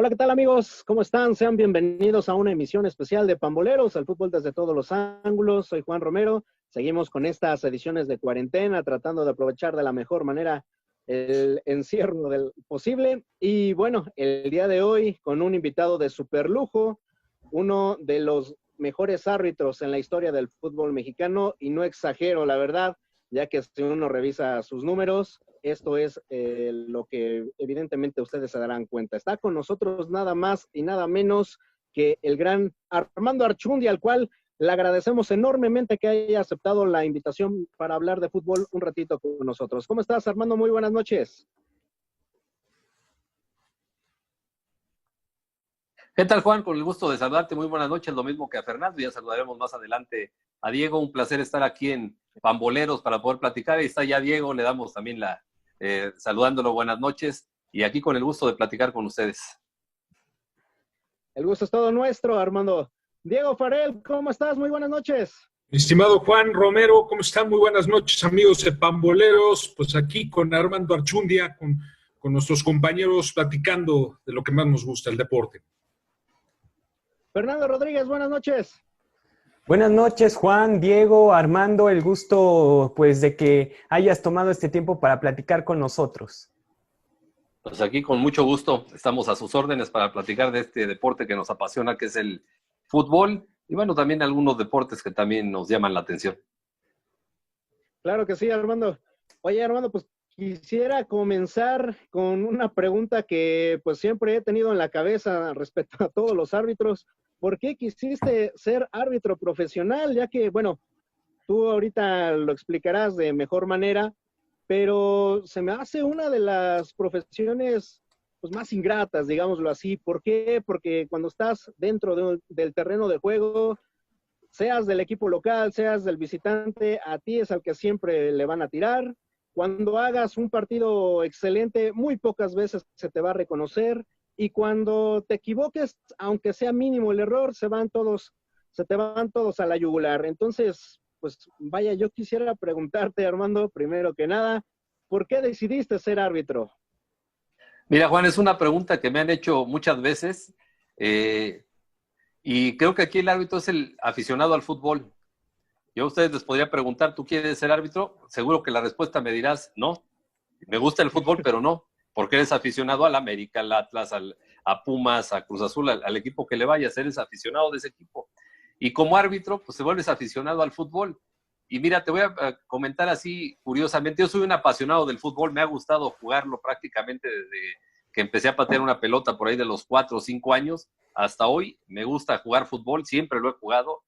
Hola, ¿qué tal amigos? ¿Cómo están? Sean bienvenidos a una emisión especial de Pamboleros, al fútbol desde todos los ángulos. Soy Juan Romero. Seguimos con estas ediciones de cuarentena, tratando de aprovechar de la mejor manera el encierro del posible. Y bueno, el día de hoy con un invitado de super lujo, uno de los mejores árbitros en la historia del fútbol mexicano, y no exagero, la verdad, ya que si uno revisa sus números, esto es lo que evidentemente ustedes se darán cuenta. Está con nosotros nada más y nada menos que el gran Armando Archundia, al cual le agradecemos enormemente que haya aceptado la invitación para hablar de fútbol un ratito con nosotros. ¿Cómo estás, Armando? Muy buenas noches. ¿Qué tal, Juan? Con el gusto de saludarte. Muy buenas noches. Lo mismo que a Fernando. Ya saludaremos más adelante a Diego. Un placer estar aquí en Pamboleros para poder platicar. Ahí está ya Diego. Le damos también saludándolo. Buenas noches. Y aquí con el gusto de platicar con ustedes. El gusto es todo nuestro, Armando. Diego Farel, ¿cómo estás? Muy buenas noches. Estimado Juan Romero, ¿cómo están? Muy buenas noches, amigos de Pamboleros. Pues aquí con Armando Archundia, con nuestros compañeros platicando de lo que más nos gusta, el deporte. Fernando Rodríguez, buenas noches. Buenas noches, Juan, Diego, Armando, el gusto pues de que hayas tomado este tiempo para platicar con nosotros. Pues aquí con mucho gusto estamos a sus órdenes para platicar de este deporte que nos apasiona, que es el fútbol, y bueno, también algunos deportes que también nos llaman la atención. Claro que sí, Armando. Oye, Armando, pues quisiera comenzar con una pregunta que pues siempre he tenido en la cabeza respecto a todos los árbitros. ¿Por qué quisiste ser árbitro profesional? Ya que, bueno, tú ahorita lo explicarás de mejor manera, pero se me hace una de las profesiones pues más ingratas, digámoslo así. ¿Por qué? Porque cuando estás dentro del terreno de juego, seas del equipo local, seas del visitante, a ti es al que siempre le van a tirar. Cuando hagas un partido excelente, muy pocas veces se te va a reconocer. Y cuando te equivoques, aunque sea mínimo el error, se te van todos a la yugular. Entonces, pues vaya, yo quisiera preguntarte, Armando, primero que nada, ¿por qué decidiste ser árbitro? Mira, Juan, es una pregunta que me han hecho muchas veces. Y creo que aquí el árbitro es el aficionado al fútbol. Yo a ustedes les podría preguntar, ¿tú quieres ser árbitro? Seguro que la respuesta me dirás, no. Me gusta el fútbol, pero no. Porque eres aficionado al América, al Atlas, a Pumas, a Cruz Azul, al equipo que le vayas, eres aficionado de ese equipo. Y como árbitro, pues te vuelves aficionado al fútbol. Y mira, te voy a comentar así curiosamente, yo soy un apasionado del fútbol, me ha gustado jugarlo prácticamente desde que empecé a patear una pelota por ahí de los 4 o 5 años hasta hoy. Me gusta jugar fútbol, siempre lo he jugado.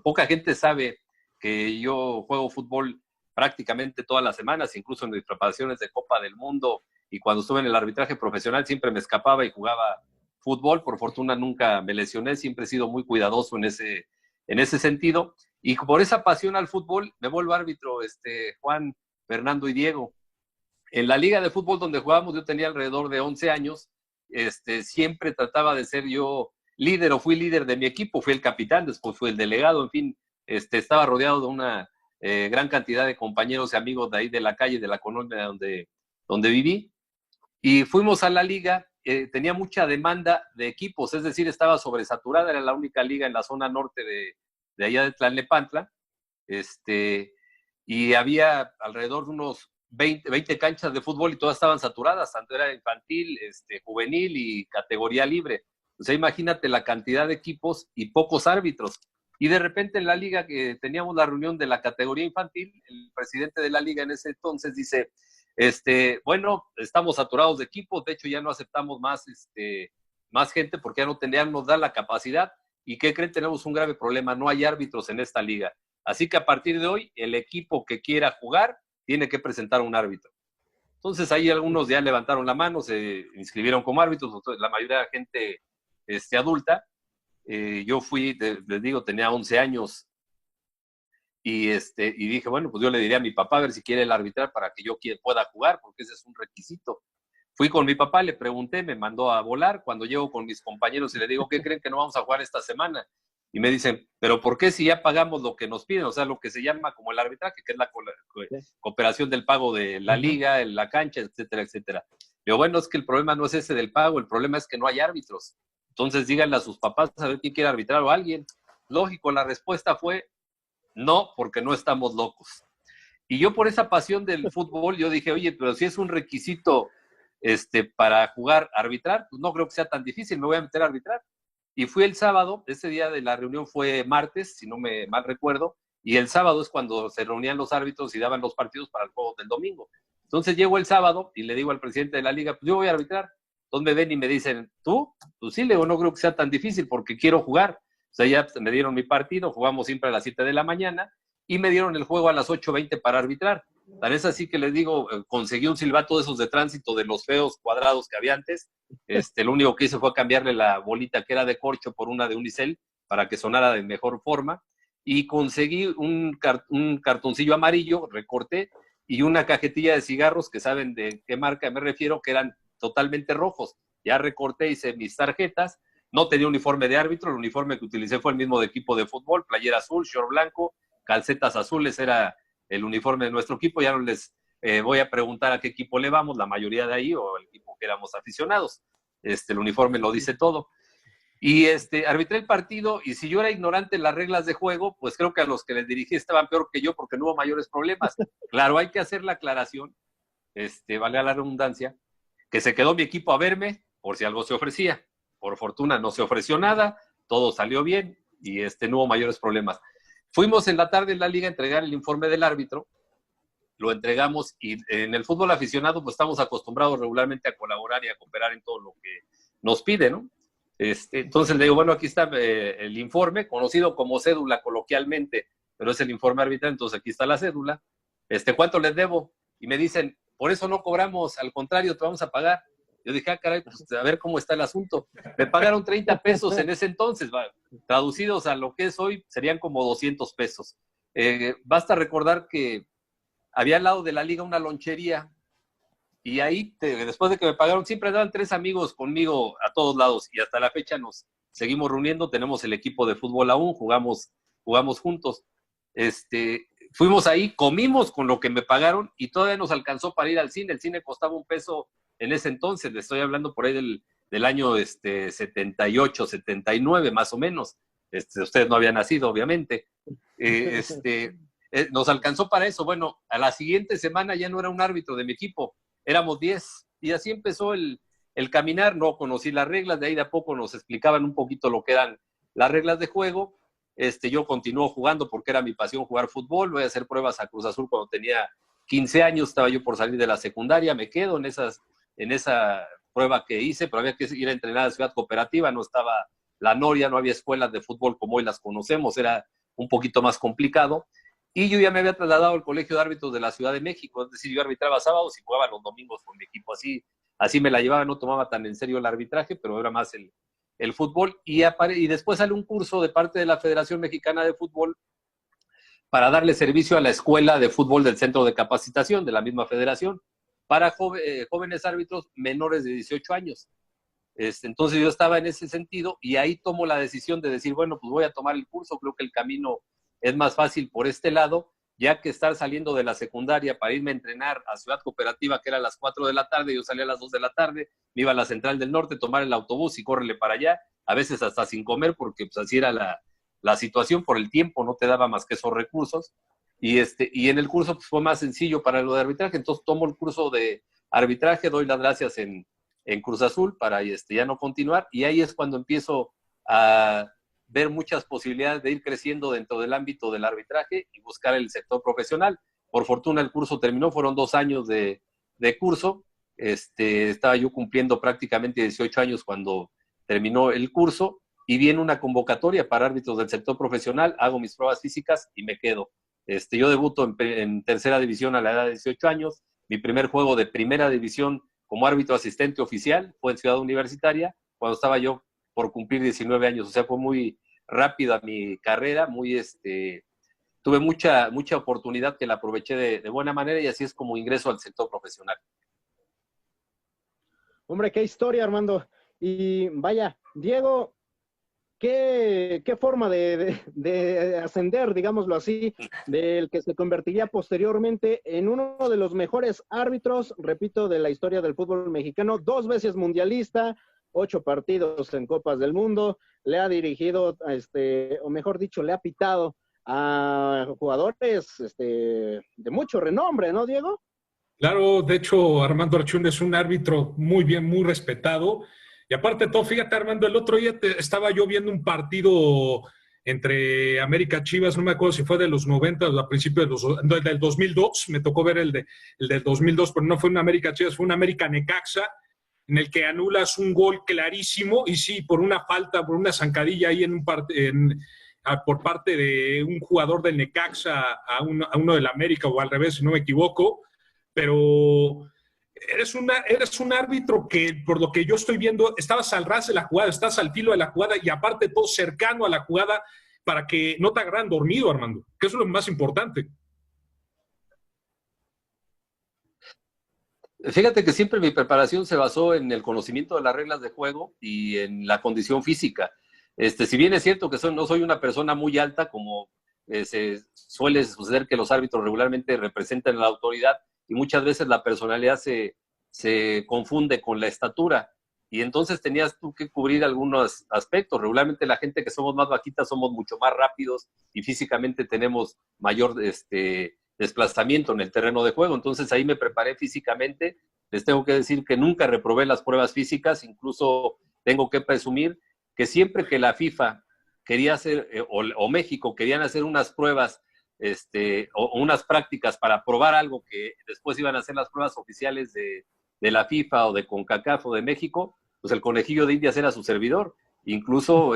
Poca gente sabe que yo juego fútbol prácticamente todas las semanas, incluso en mis preparaciones de Copa del Mundo, y cuando estuve en el arbitraje profesional siempre me escapaba y jugaba fútbol. Por fortuna nunca me lesioné, siempre he sido muy cuidadoso en ese sentido, y por esa pasión al fútbol me vuelvo árbitro, Juan, Fernando y Diego. En la liga de fútbol donde jugábamos yo tenía alrededor de 11 años, siempre trataba de ser yo líder, o fui líder de mi equipo, fui el capitán, después fui el delegado, en fin, estaba rodeado de una gran cantidad de compañeros y amigos de ahí de la calle, de la colonia donde viví, y fuimos a la liga. Tenía mucha demanda de equipos, es decir, estaba sobresaturada, era la única liga en la zona norte de allá de Tlalnepantla, y había alrededor de unos 20 canchas de fútbol y todas estaban saturadas, tanto era infantil, juvenil y categoría libre. O sea, imagínate la cantidad de equipos y pocos árbitros. Y de repente en la liga, que teníamos la reunión de la categoría infantil, el presidente de la liga en ese entonces dice, bueno, estamos saturados de equipos, de hecho ya no aceptamos más gente porque ya no nos da la capacidad. ¿Y qué creen? Tenemos un grave problema, no hay árbitros en esta liga. Así que a partir de hoy, el equipo que quiera jugar tiene que presentar un árbitro. Entonces ahí algunos ya levantaron la mano, se inscribieron como árbitros, la mayoría de gente adulta. Yo fui, les digo, tenía 11 años y dije, bueno, pues yo le diría a mi papá a ver si quiere el arbitrar para que yo pueda jugar, porque ese es un requisito. Fui con mi papá, le pregunté, me mandó a volar. Cuando llego con mis compañeros y le digo, ¿qué creen que no vamos a jugar esta semana? Y me dicen, ¿pero por qué si ya pagamos lo que nos piden? O sea, lo que se llama como el arbitraje, que es la cooperación del pago de la liga, en la cancha, etcétera, etcétera. Pero bueno, es que el problema no es ese del pago, el problema es que no hay árbitros. Entonces díganle a sus papás a ver quién quiere arbitrar o alguien. Lógico, la respuesta fue no, porque no estamos locos. Y yo por esa pasión del fútbol, yo dije, oye, pero si es un requisito para jugar, arbitrar, pues no creo que sea tan difícil, me voy a meter a arbitrar. Y fui el sábado, ese día de la reunión fue martes, si no me mal recuerdo, y el sábado es cuando se reunían los árbitros y daban los partidos para el juego del domingo. Entonces llego el sábado y le digo al presidente de la liga, pues yo voy a arbitrar. Entonces me ven y me dicen, ¿tú? Pues sí, le digo, no creo que sea tan difícil porque quiero jugar. O sea, ya me dieron mi partido, jugamos siempre a las 7 de la mañana y me dieron el juego a las 8:20 para arbitrar. Tal vez así que les digo, conseguí un silbato de esos de tránsito de los feos cuadrados que había antes. Lo único que hice fue cambiarle la bolita que era de corcho por una de unicel para que sonara de mejor forma. Y conseguí un cartoncillo amarillo, recorté, y una cajetilla de cigarros que saben de qué marca me refiero, que eran totalmente rojos. Ya recorté, hice mis tarjetas. No tenía uniforme de árbitro, el uniforme que utilicé fue el mismo de equipo de fútbol, playera azul, short blanco, calcetas azules, era el uniforme de nuestro equipo. Ya no les voy a preguntar a qué equipo le vamos, la mayoría de ahí, o el equipo que éramos aficionados. El uniforme lo dice todo. Y arbitré el partido, y si yo era ignorante en las reglas de juego, pues creo que a los que les dirigí estaban peor que yo porque no hubo mayores problemas. Claro, hay que hacer la aclaración, vale la redundancia, que se quedó mi equipo a verme por si algo se ofrecía. Por fortuna no se ofreció nada, todo salió bien y no hubo mayores problemas. Fuimos en la tarde en la liga a entregar el informe del árbitro, lo entregamos, y en el fútbol aficionado pues estamos acostumbrados regularmente a colaborar y a cooperar en todo lo que nos pide, ¿no? Entonces le digo, bueno, aquí está el informe, conocido como cédula coloquialmente, pero es el informe arbitral, entonces aquí está la cédula. ¿Cuánto les debo? Y me dicen, por eso no cobramos, al contrario, te vamos a pagar. Yo dije, caray, pues a ver cómo está el asunto. Me pagaron 30 pesos en ese entonces, traducidos a lo que es hoy, serían como 200 pesos. Basta recordar que había al lado de la liga una lonchería, y ahí, después de que me pagaron, siempre daban 3 amigos conmigo a todos lados, y hasta la fecha nos seguimos reuniendo, tenemos el equipo de fútbol aún, jugamos juntos. Fuimos ahí, comimos con lo que me pagaron, y todavía nos alcanzó para ir al cine. El cine costaba $1 en ese entonces, le estoy hablando por ahí del año 78, 79, más o menos. Ustedes no habían nacido, obviamente. Nos alcanzó para eso. Bueno, a la siguiente semana ya no era un árbitro de mi equipo, éramos 10, y así empezó el caminar. No conocí las reglas, de ahí de a poco nos explicaban un poquito lo que eran las reglas de juego. Yo continúo jugando porque era mi pasión jugar fútbol. Voy a hacer pruebas a Cruz Azul cuando tenía 15 años, estaba yo por salir de la secundaria, me quedo en esa prueba que hice, pero había que ir a entrenar a Ciudad Cooperativa, no estaba la Noria, no había escuelas de fútbol como hoy las conocemos, era un poquito más complicado. Y yo ya me había trasladado al Colegio de Árbitros de la Ciudad de México, es decir, yo arbitraba sábados y jugaba los domingos con mi equipo. Así me la llevaba, no tomaba tan en serio el arbitraje, pero era más el fútbol. Y después sale un curso de parte de la Federación Mexicana de Fútbol para darle servicio a la escuela de fútbol del centro de capacitación de la misma federación para jóvenes árbitros menores de 18 años. Entonces yo estaba en ese sentido, y ahí tomo la decisión de decir, bueno, pues voy a tomar el curso, creo que el camino es más fácil por este lado, ya que estar saliendo de la secundaria para irme a entrenar a Ciudad Cooperativa, que era a las 4 de la tarde, yo salía a las 2 de la tarde, me iba a la Central del Norte, tomar el autobús y córrele para allá, a veces hasta sin comer, porque pues así era la situación, por el tiempo no te daba más que esos recursos. Y en el curso pues, fue más sencillo para lo de arbitraje, entonces tomo el curso de arbitraje, doy las gracias en Cruz Azul para ya no continuar, y ahí es cuando empiezo a ver muchas posibilidades de ir creciendo dentro del ámbito del arbitraje y buscar el sector profesional. Por fortuna el curso terminó, fueron 2 años de curso, estaba yo cumpliendo prácticamente 18 años cuando terminó el curso, y viene una convocatoria para árbitros del sector profesional, hago mis pruebas físicas y me quedo. Yo debuto en tercera división a la edad de 18 años, mi primer juego de primera división como árbitro asistente oficial fue en Ciudad Universitaria, cuando estaba yo por cumplir 19 años, o sea, fue muy rápida mi carrera, tuve mucha oportunidad que la aproveché de buena manera, y así es como ingreso al sector profesional. Hombre, qué historia, Armando. Y vaya, Diego, qué forma de ascender, digámoslo así, del que se convertiría posteriormente en uno de los mejores árbitros, repito, de la historia del fútbol mexicano, 2 veces mundialista, 8 partidos en Copas del Mundo, le ha dirigido, o mejor dicho, le ha pitado a jugadores de mucho renombre, ¿no, Diego? Claro, de hecho, Armando Archundia es un árbitro muy bien, muy respetado. Y aparte de todo, fíjate, Armando, el otro día estaba yo viendo un partido entre América Chivas, no me acuerdo si fue de los 90 o a principios del 2002, me tocó ver el del 2002, pero no fue un América Chivas, fue un América Necaxa, en el que anulas un gol clarísimo, y sí, por una falta, por una zancadilla ahí por parte de un jugador del Necaxa a uno del América, o al revés, si no me equivoco, pero eres un árbitro que, por lo que yo estoy viendo, estabas al ras de la jugada, estás al filo de la jugada y aparte de todo cercano a la jugada para que no te agarran dormido, Armando, que eso es lo más importante. Fíjate que siempre mi preparación se basó en el conocimiento de las reglas de juego y en la condición física. Si bien es cierto que no soy una persona muy alta, como se suele suceder que los árbitros regularmente representan la autoridad, y muchas veces la personalidad se confunde con la estatura, y entonces tenías tú que cubrir algunos aspectos. Regularmente la gente que somos más bajitas somos mucho más rápidos y físicamente tenemos mayor desplazamiento en el terreno de juego. Entonces ahí me preparé físicamente. Les tengo que decir que nunca reprobé las pruebas físicas, incluso tengo que presumir que siempre que la FIFA quería hacer, o México querían hacer unas pruebas o unas prácticas para probar algo que después iban a ser las pruebas oficiales de la FIFA o de CONCACAF o de México, pues el conejillo de Indias era su servidor. Incluso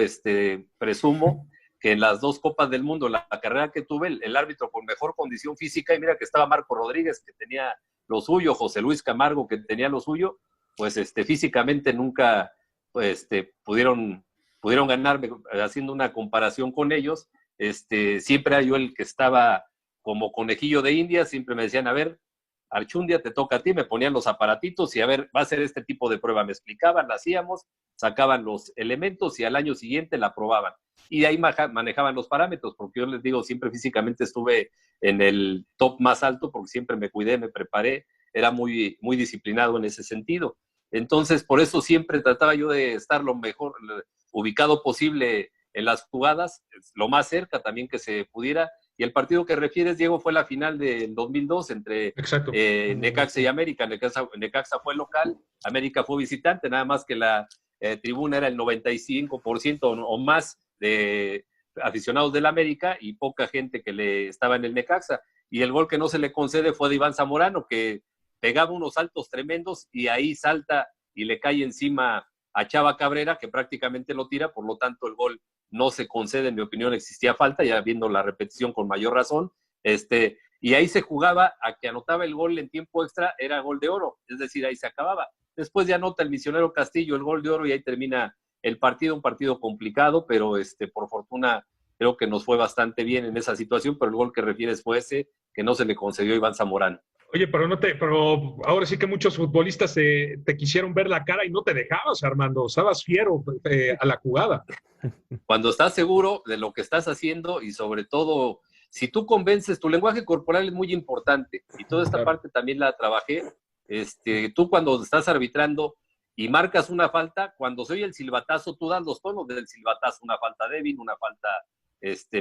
presumo que en las 2 Copas del Mundo, la carrera que tuve, el árbitro con mejor condición física, y mira que estaba Marco Rodríguez, que tenía lo suyo, José Luis Camargo, que tenía lo suyo, pues físicamente nunca pudieron ganarme. Haciendo una comparación con ellos, siempre era yo el que estaba como conejillo de Indias. Siempre me decían, a ver, Archundia, te toca a ti, me ponían los aparatitos y a ver, va a ser este tipo de prueba. Me explicaban, la hacíamos, sacaban los elementos y al año siguiente la probaban. Y de ahí manejaban los parámetros, porque yo les digo, siempre físicamente estuve en el top más alto, porque siempre me cuidé, me preparé, era muy, muy disciplinado en ese sentido. Entonces, por eso siempre trataba yo de estar lo mejor ubicado posible en las jugadas, lo más cerca también que se pudiera. Y el partido que refieres, Diego, fue la final del 2002 entre Necaxa y América. Necaxa fue local, América fue visitante, nada más que la tribuna era el 95% o más de aficionados del América y poca gente que le estaba en el Necaxa. Y el gol que no se le concede fue de Iván Zamorano, que pegaba unos saltos tremendos y ahí salta y le cae encima a Chava Cabrera, que prácticamente lo tira. Por lo tanto el gol no se concede. En mi opinión existía falta, ya viendo la repetición con mayor razón. Y ahí se jugaba a que anotaba el gol en tiempo extra, era gol de oro, es decir, ahí se acababa. Después ya anota el misionero Castillo el gol de oro y ahí termina el partido, un partido complicado, pero por fortuna creo que nos fue bastante bien en esa situación. Pero el gol que refieres fue ese, que no se le concedió a Iván Zamorano. Oye, pero ahora sí que muchos futbolistas te quisieron ver la cara y no te dejabas, Armando. Estabas fiero a la jugada. Cuando estás seguro de lo que estás haciendo y sobre todo, si tú convences, tu lenguaje corporal es muy importante y toda esta parte también la trabajé. Tú cuando estás arbitrando y marcas una falta, cuando se oye el silbatazo, tú das los tonos del silbatazo, una falta débil, una falta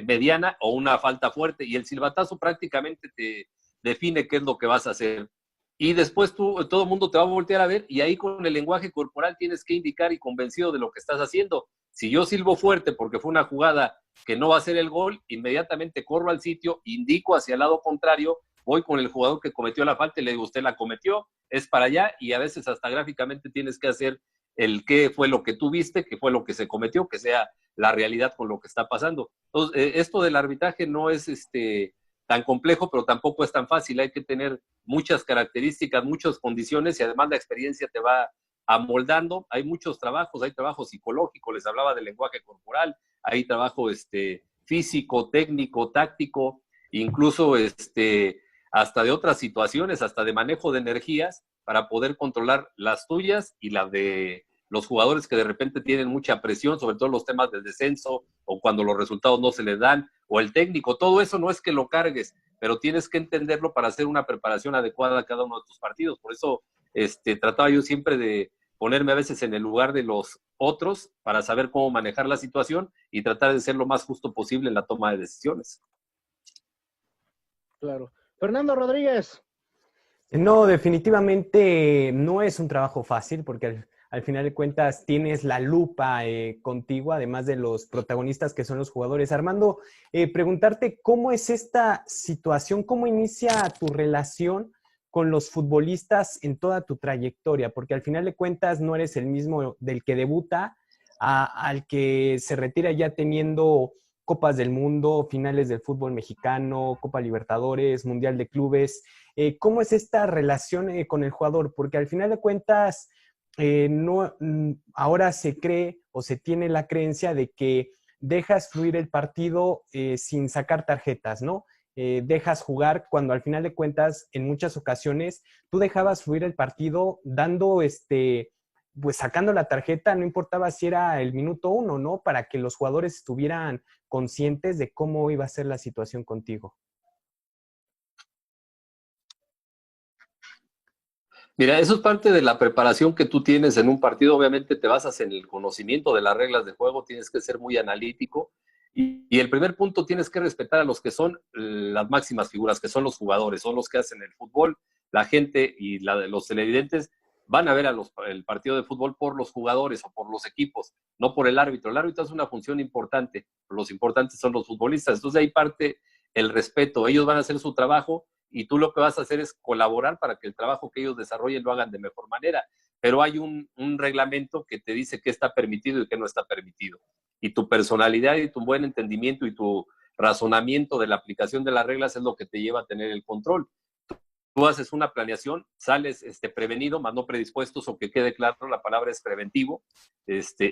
mediana o una falta fuerte, y el silbatazo prácticamente te define qué es lo que vas a hacer. Y después todo el mundo te va a voltear a ver y ahí con el lenguaje corporal tienes que indicar y convencido de lo que estás haciendo. Si yo silbo fuerte porque fue una jugada que no va a ser el gol, inmediatamente corro al sitio, indico hacia el lado contrario, voy con el jugador que cometió la falta y le digo, usted la cometió, es para allá, y a veces hasta gráficamente tienes que hacer el qué fue lo que tú viste, qué fue lo que se cometió, que sea la realidad con lo que está pasando. Entonces, esto del arbitraje no es tan complejo, pero tampoco es tan fácil. Hay que tener muchas características, muchas condiciones, y además la experiencia te va amoldando. Hay muchos trabajos, hay trabajo psicológico, les hablaba del lenguaje corporal, hay trabajo físico, técnico, táctico, incluso hasta de otras situaciones, hasta de manejo de energías para poder controlar las tuyas y las de los jugadores que de repente tienen mucha presión, sobre todo los temas del descenso, o cuando los resultados no se les dan, o el técnico, todo eso no es que lo cargues, pero tienes que entenderlo para hacer una preparación adecuada a cada uno de tus partidos. Por eso trataba yo siempre de ponerme a veces en el lugar de los otros para saber cómo manejar la situación y tratar de ser lo más justo posible en la toma de decisiones. Claro. Fernando Rodríguez. No, definitivamente no es un trabajo fácil porque al final de cuentas tienes la lupa contigo, además de los protagonistas que son los jugadores. Armando, preguntarte cómo es esta situación, cómo inicia tu relación con los futbolistas en toda tu trayectoria, porque al final de cuentas no eres el mismo del que debuta al que se retira ya teniendo Copas del Mundo, finales del fútbol mexicano, Copa Libertadores, Mundial de Clubes. ¿Cómo es esta relación con el jugador? Porque al final de cuentas, ahora se cree o se tiene la creencia de que dejas fluir el partido sin sacar tarjetas, ¿no? Dejas jugar cuando al final de cuentas, en muchas ocasiones, tú dejabas fluir el partido dando pues sacando la tarjeta, no importaba si era el minuto 1, ¿no? Para que los jugadores estuvieran conscientes de cómo iba a ser la situación contigo. Mira, eso es parte de la preparación que tú tienes en un partido. Obviamente te basas en el conocimiento de las reglas de juego, tienes que ser muy analítico y el primer punto, tienes que respetar a los que son las máximas figuras, que son los jugadores, son los que hacen el fútbol. La gente y los televidentes van a ver el partido de fútbol por los jugadores o por los equipos, no por el árbitro. El árbitro es una función importante, los importantes son los futbolistas. Entonces de ahí parte el respeto. Ellos van a hacer su trabajo y tú lo que vas a hacer es colaborar para que el trabajo que ellos desarrollen lo hagan de mejor manera. Pero hay un reglamento que te dice qué está permitido y qué no está permitido. Y tu personalidad y tu buen entendimiento y tu razonamiento de la aplicación de las reglas es lo que te lleva a tener el control. Tú haces una planeación, sales prevenido, más no predispuestos, o que quede claro, la palabra es preventivo,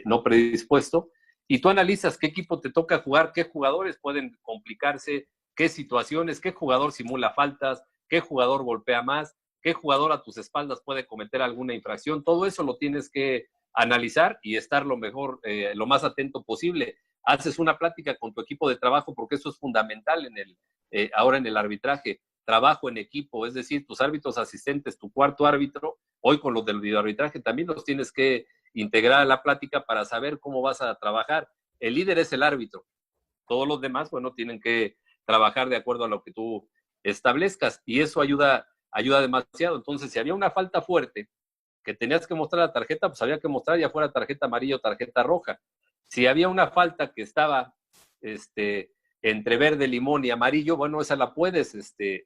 no predispuesto, y tú analizas qué equipo te toca jugar, qué jugadores pueden complicarse, qué situaciones, qué jugador simula faltas, qué jugador golpea más, qué jugador a tus espaldas puede cometer alguna infracción. Todo eso lo tienes que analizar y estar lo mejor, lo más atento posible. Haces una plática con tu equipo de trabajo porque eso es fundamental ahora en el arbitraje. Trabajo en equipo, es decir, tus árbitros asistentes, tu cuarto árbitro, hoy con los del videoarbitraje también los tienes que integrar a la plática para saber cómo vas a trabajar. El líder es el árbitro, todos los demás, bueno, tienen que trabajar de acuerdo a lo que tú establezcas y eso ayuda demasiado. Entonces, si había una falta fuerte que tenías que mostrar la tarjeta, pues había que mostrar ya fuera tarjeta amarilla o tarjeta roja. Si había una falta que estaba entre verde, limón y amarillo, bueno, esa la puedes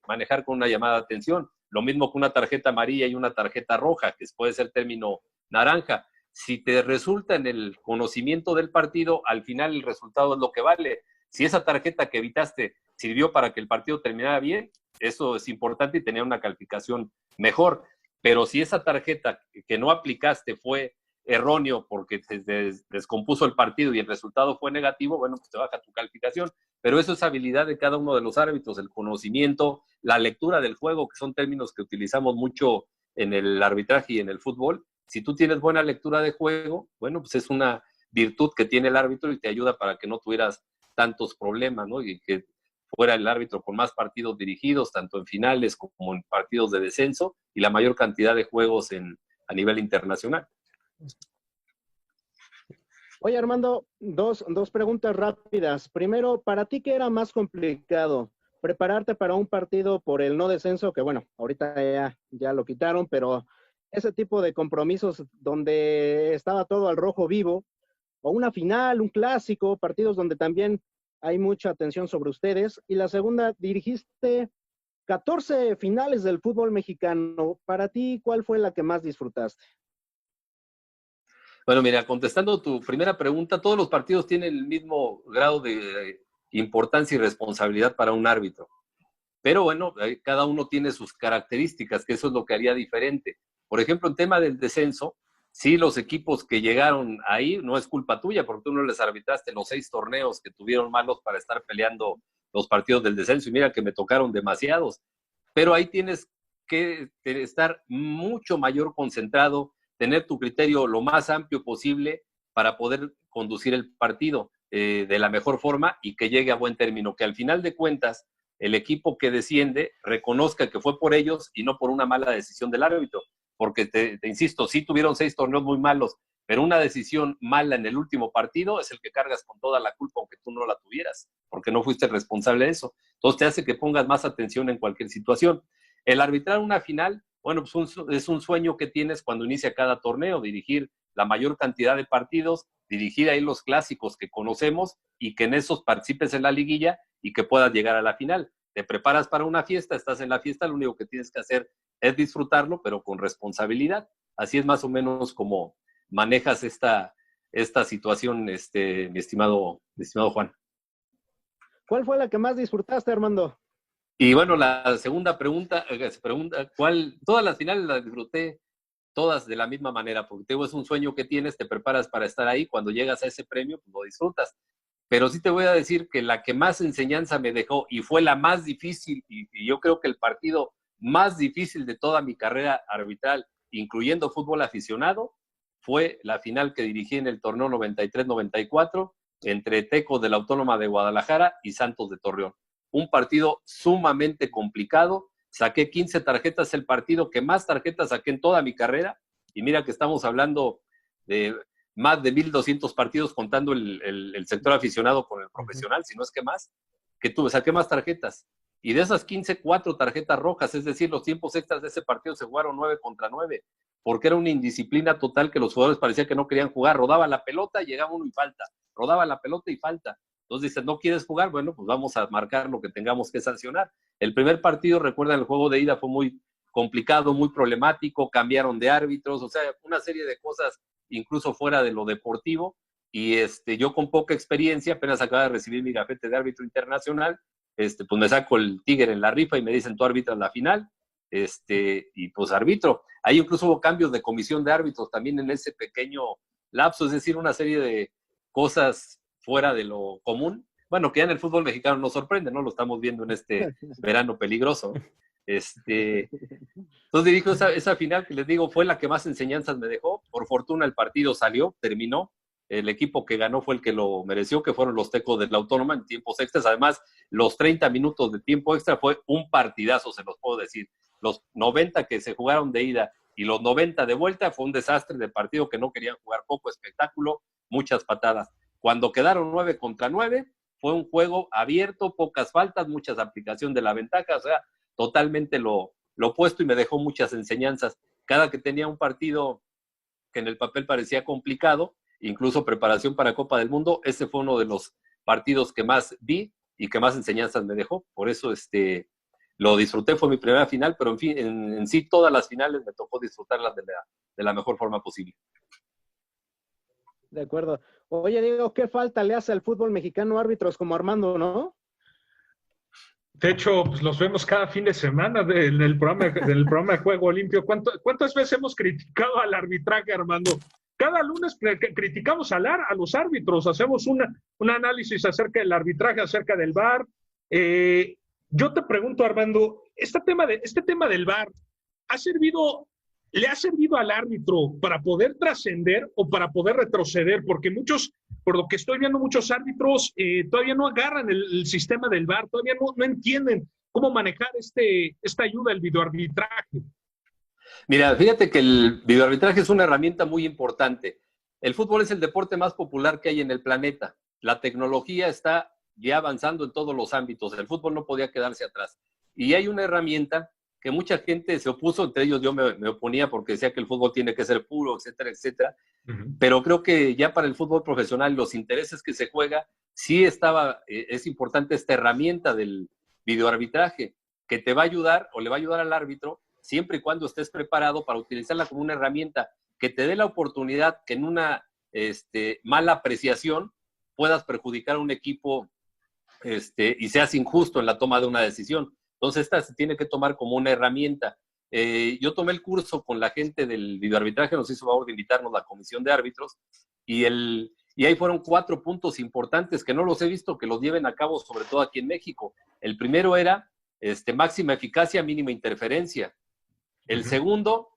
manejar con una llamada de atención. Lo mismo que una tarjeta amarilla y una tarjeta roja, que puede ser término naranja. Si te resulta en el conocimiento del partido, al final el resultado es lo que vale. Si esa tarjeta que evitaste sirvió para que el partido terminara bien, eso es importante y tener una calificación mejor. Pero si esa tarjeta que no aplicaste fue erróneo porque se descompuso el partido y el resultado fue negativo, bueno, pues te baja tu calificación. Pero eso es habilidad de cada uno de los árbitros, el conocimiento, la lectura del juego, que son términos que utilizamos mucho en el arbitraje y en el fútbol. Si tú tienes buena lectura de juego, bueno, pues es una virtud que tiene el árbitro y te ayuda para que no tuvieras tantos problemas, ¿no? Y que fuera el árbitro con más partidos dirigidos, tanto en finales como en partidos de descenso, y la mayor cantidad de juegos a nivel internacional. Oye, Armando, dos preguntas rápidas. Primero, ¿para ti qué era más complicado? ¿Prepararte para un partido por el no descenso? Que bueno, ahorita ya lo quitaron, pero ese tipo de compromisos donde estaba todo al rojo vivo, o una final, un clásico, partidos donde también hay mucha atención sobre ustedes. Y la segunda, dirigiste 14 finales del fútbol mexicano. Para ti, ¿cuál fue la que más disfrutaste? Bueno, mira, contestando tu primera pregunta, todos los partidos tienen el mismo grado de importancia y responsabilidad para un árbitro. Pero bueno, cada uno tiene sus características, que eso es lo que haría diferente. Por ejemplo, en tema del descenso, sí, los equipos que llegaron ahí no es culpa tuya, porque tú no les arbitraste los 6 torneos que tuvieron malos para estar peleando los partidos del descenso. Y mira que me tocaron demasiados. Pero ahí tienes que estar mucho mayor concentrado, tener tu criterio lo más amplio posible para poder conducir el partido de la mejor forma y que llegue a buen término, que al final de cuentas el equipo que desciende reconozca que fue por ellos y no por una mala decisión del árbitro, porque te insisto, sí tuvieron 6 torneos muy malos, pero una decisión mala en el último partido es el que cargas con toda la culpa, aunque tú no la tuvieras, porque no fuiste responsable de eso. Entonces te hace que pongas más atención en cualquier situación. El arbitrar una final, bueno, pues es un sueño que tienes cuando inicia cada torneo, dirigir la mayor cantidad de partidos, dirigir ahí los clásicos que conocemos y que en esos participes en la liguilla y que puedas llegar a la final. Te preparas para una fiesta, estás en la fiesta, lo único que tienes que hacer es disfrutarlo, pero con responsabilidad. Así es más o menos como manejas esta situación, mi estimado Juan. ¿Cuál fue la que más disfrutaste, Armando? Y bueno, la segunda pregunta, todas las finales las disfruté, todas de la misma manera, porque te digo, es un sueño que tienes, te preparas para estar ahí, cuando llegas a ese premio, pues lo disfrutas. Pero sí te voy a decir que la que más enseñanza me dejó y fue la más difícil, y yo creo que el partido más difícil de toda mi carrera arbitral, incluyendo fútbol aficionado, fue la final que dirigí en el torneo 93-94 entre Tecos de la Autónoma de Guadalajara y Santos de Torreón. Un partido sumamente complicado. Saqué 15 tarjetas, el partido que más tarjetas saqué en toda mi carrera. Y mira que estamos hablando de más de 1,200 partidos contando el sector aficionado con el profesional, si no es que más, saqué más tarjetas. Y de esas 15, 4 tarjetas rojas, es decir, los tiempos extras de ese partido se jugaron 9 contra 9, porque era una indisciplina total que los jugadores parecía que no querían jugar. Rodaba la pelota, llegaba uno y falta. Rodaba la pelota y falta. Entonces dices, ¿no quieres jugar? Bueno, pues vamos a marcar lo que tengamos que sancionar. El primer partido, recuerdan, el juego de ida fue muy complicado, muy problemático, cambiaron de árbitros, o sea, una serie de cosas incluso fuera de lo deportivo, y yo con poca experiencia, apenas acababa de recibir mi gafete de árbitro internacional, pues me saco el tigre en la rifa y me dicen, tú arbitras la final, y pues arbitro. Ahí incluso hubo cambios de comisión de árbitros también en ese pequeño lapso, es decir, una serie de cosas fuera de lo común, bueno, que ya en el fútbol mexicano nos sorprende, ¿no? Lo estamos viendo en este verano peligroso. Entonces dirijo esa final que les digo fue la que más enseñanzas me dejó. Por fortuna el partido salió, terminó. El equipo que ganó fue el que lo mereció, que fueron los Tecos de la Autónoma en tiempos extras. Además, los 30 minutos de tiempo extra fue un partidazo, se los puedo decir. Los 90 que se jugaron de ida y los 90 de vuelta fue un desastre de partido que no querían jugar, poco espectáculo, muchas patadas. Cuando quedaron 9 contra 9, fue un juego abierto, pocas faltas, muchas aplicación de la ventaja, o sea, totalmente lo opuesto, y me dejó muchas enseñanzas. Cada que tenía un partido que en el papel parecía complicado, incluso preparación para Copa del Mundo, ese fue uno de los partidos que más vi y que más enseñanzas me dejó. Por eso lo disfruté, fue mi primera final, pero en fin, en sí todas las finales me tocó disfrutarlas de la mejor forma posible. De acuerdo. Oye, Diego, ¿qué falta le hace al fútbol mexicano árbitros como Armando, no? De hecho, pues los vemos cada fin de semana en el programa de Juego Limpio. ¿Cuántas veces hemos criticado al arbitraje, Armando? Cada lunes criticamos a los árbitros, hacemos un análisis acerca del arbitraje, acerca del VAR. Yo te pregunto, Armando, este tema del VAR ¿le ha servido al árbitro para poder trascender o para poder retroceder? Porque por lo que estoy viendo, muchos árbitros todavía no agarran el sistema del VAR, todavía no entienden cómo manejar esta ayuda del videoarbitraje. Mira, fíjate que el videoarbitraje es una herramienta muy importante. El fútbol es el deporte más popular que hay en el planeta. La tecnología está ya avanzando en todos los ámbitos. El fútbol no podía quedarse atrás. Y hay una herramienta que mucha gente se opuso, entre ellos yo me oponía porque decía que el fútbol tiene que ser puro, etcétera, etcétera. Uh-huh. Pero creo que ya para el fútbol profesional, los intereses que se juega, sí es importante esta herramienta del videoarbitraje, que te va a ayudar o le va a ayudar al árbitro siempre y cuando estés preparado para utilizarla como una herramienta que te dé la oportunidad que en una mala apreciación puedas perjudicar a un equipo y seas injusto en la toma de una decisión. Entonces, esta se tiene que tomar como una herramienta. Yo tomé el curso con la gente del videoarbitraje, nos hizo favor de invitarnos la comisión de árbitros, y ahí fueron 4 puntos importantes que no los he visto que los lleven a cabo, sobre todo aquí en México. El primero era máxima eficacia, mínima interferencia. El segundo,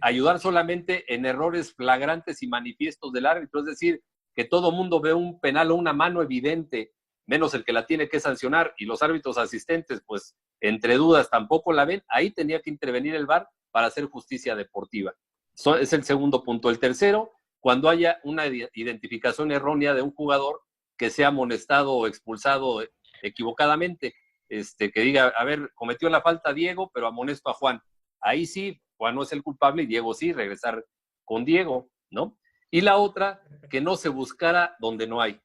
ayudar solamente en errores flagrantes y manifiestos del árbitro, es decir, que todo mundo ve un penal o una mano evidente, menos el que la tiene que sancionar, y los árbitros asistentes, pues, entre dudas tampoco la ven. Ahí tenía que intervenir el VAR para hacer justicia deportiva. Eso es el segundo punto. El tercero, cuando haya una identificación errónea de un jugador que sea amonestado o expulsado equivocadamente, que diga, a ver, cometió la falta Diego, pero amonesto a Juan. Ahí sí, Juan no es el culpable y Diego sí, regresar con Diego, ¿no? Y la otra, que no se buscara donde no hay,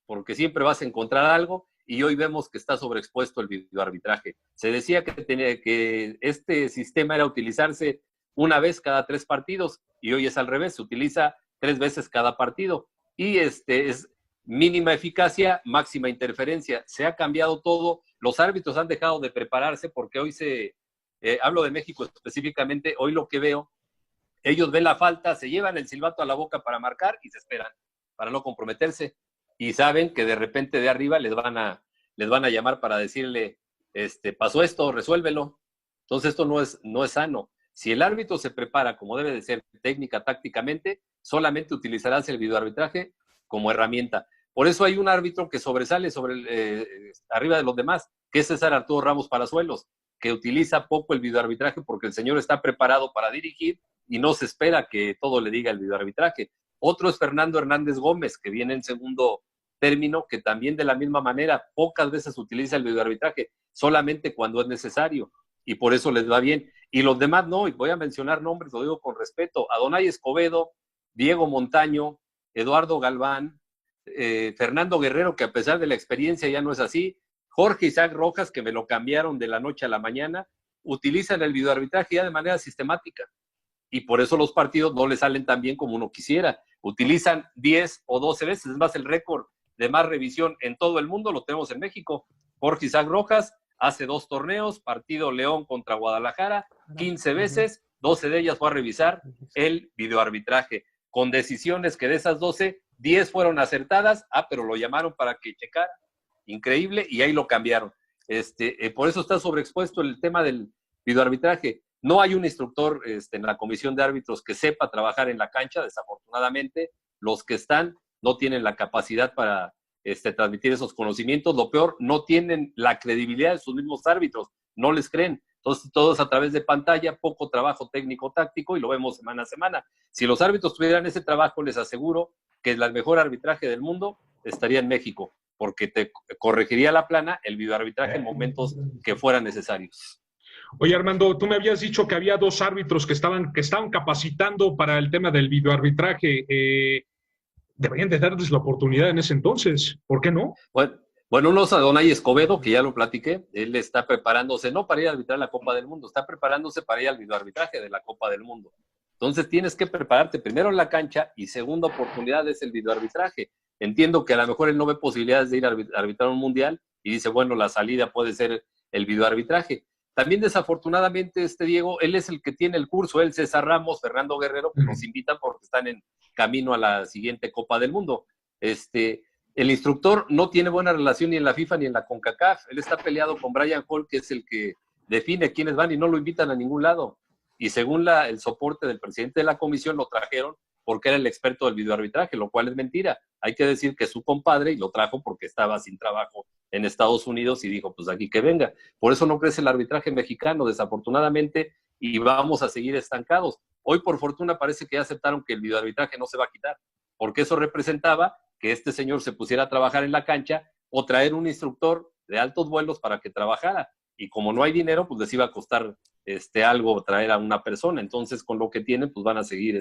porque siempre vas a encontrar algo, y hoy vemos que está sobreexpuesto el videoarbitraje. Se decía que este sistema era utilizarse una vez cada 3 partidos, y hoy es al revés, se utiliza 3 veces cada partido, y es mínima eficacia, máxima interferencia. Se ha cambiado todo, los árbitros han dejado de prepararse, porque hoy hablo de México específicamente, hoy lo que veo, ellos ven la falta, se llevan el silbato a la boca para marcar y se esperan, para no comprometerse, y saben que de repente de arriba les van a llamar para decirle, pasó esto, resuélvelo. Entonces esto no es sano. Si el árbitro se prepara como debe de ser, técnica, tácticamente, solamente utilizarás el videoarbitraje como herramienta. Por eso hay un árbitro que sobresale arriba de los demás, que es César Arturo Ramos Palazuelos, que utiliza poco el videoarbitraje porque el señor está preparado para dirigir y no se espera que todo le diga el videoarbitraje. Otro es Fernando Hernández Gómez, que viene en segundo término, que también de la misma manera pocas veces utiliza el videoarbitraje, solamente cuando es necesario, y por eso les va bien. Y los demás no, y voy a mencionar nombres, lo digo con respeto: Adonai Escobedo, Diego Montaño, Eduardo Galván, Fernando Guerrero, que a pesar de la experiencia ya no es así, Jorge Isaac Rojas, que me lo cambiaron de la noche a la mañana, utilizan el videoarbitraje ya de manera sistemática. Y por eso los partidos no les salen tan bien como uno quisiera. Utilizan 10 o 12 veces. Es más, el récord de más revisión en todo el mundo lo tenemos en México. Jorge Isaac Rojas hace 2 torneos, partido León contra Guadalajara, 15 veces, 12 de ellas fue a revisar el videoarbitraje, con decisiones que de esas 12, 10 fueron acertadas, pero lo llamaron para que checara. Increíble, y ahí lo cambiaron. Por eso está sobreexpuesto el tema del videoarbitraje. No hay un instructor en la comisión de árbitros que sepa trabajar en la cancha, desafortunadamente. Los que están no tienen la capacidad para transmitir esos conocimientos. Lo peor, no tienen la credibilidad de sus mismos árbitros, no les creen. Entonces, todo es a través de pantalla, poco trabajo técnico-táctico, y lo vemos semana a semana. Si los árbitros tuvieran ese trabajo, les aseguro que el mejor arbitraje del mundo estaría en México, porque te corregiría la plana el videoarbitraje en momentos que fueran necesarios. Oye, Armando, tú me habías dicho que había 2 árbitros que estaban capacitando para el tema del videoarbitraje. Deberían de darles la oportunidad en ese entonces. ¿Por qué no? Bueno, uno es Adonai Escobedo, que ya lo platiqué. Él está preparándose no para ir a arbitrar la Copa del Mundo, está preparándose para ir al videoarbitraje de la Copa del Mundo. Entonces tienes que prepararte primero en la cancha, y segunda oportunidad es el videoarbitraje. Entiendo que a lo mejor él no ve posibilidades de ir a arbitrar un mundial y dice, bueno, la salida puede ser el videoarbitraje. También desafortunadamente Diego, él es el que tiene el curso, él, César Ramos, Fernando Guerrero, que nos invitan porque están en camino a la siguiente Copa del Mundo. El instructor no tiene buena relación ni en la FIFA ni en la CONCACAF. Él está peleado con Brian Hall, que es el que define quiénes van, y no lo invitan a ningún lado. Y según el soporte del presidente de la comisión, lo trajeron porque era el experto del videoarbitraje, lo cual es mentira. Hay que decir que es su compadre, y lo trajo porque estaba sin trabajo en Estados Unidos y dijo, pues aquí que venga. Por eso no crece el arbitraje mexicano, desafortunadamente, y vamos a seguir estancados. Hoy, por fortuna, parece que ya aceptaron que el videoarbitraje no se va a quitar, porque eso representaba que este señor se pusiera a trabajar en la cancha o traer un instructor de altos vuelos para que trabajara. Y como no hay dinero, pues les iba a costar algo traer a una persona. Entonces, con lo que tienen, pues van a seguir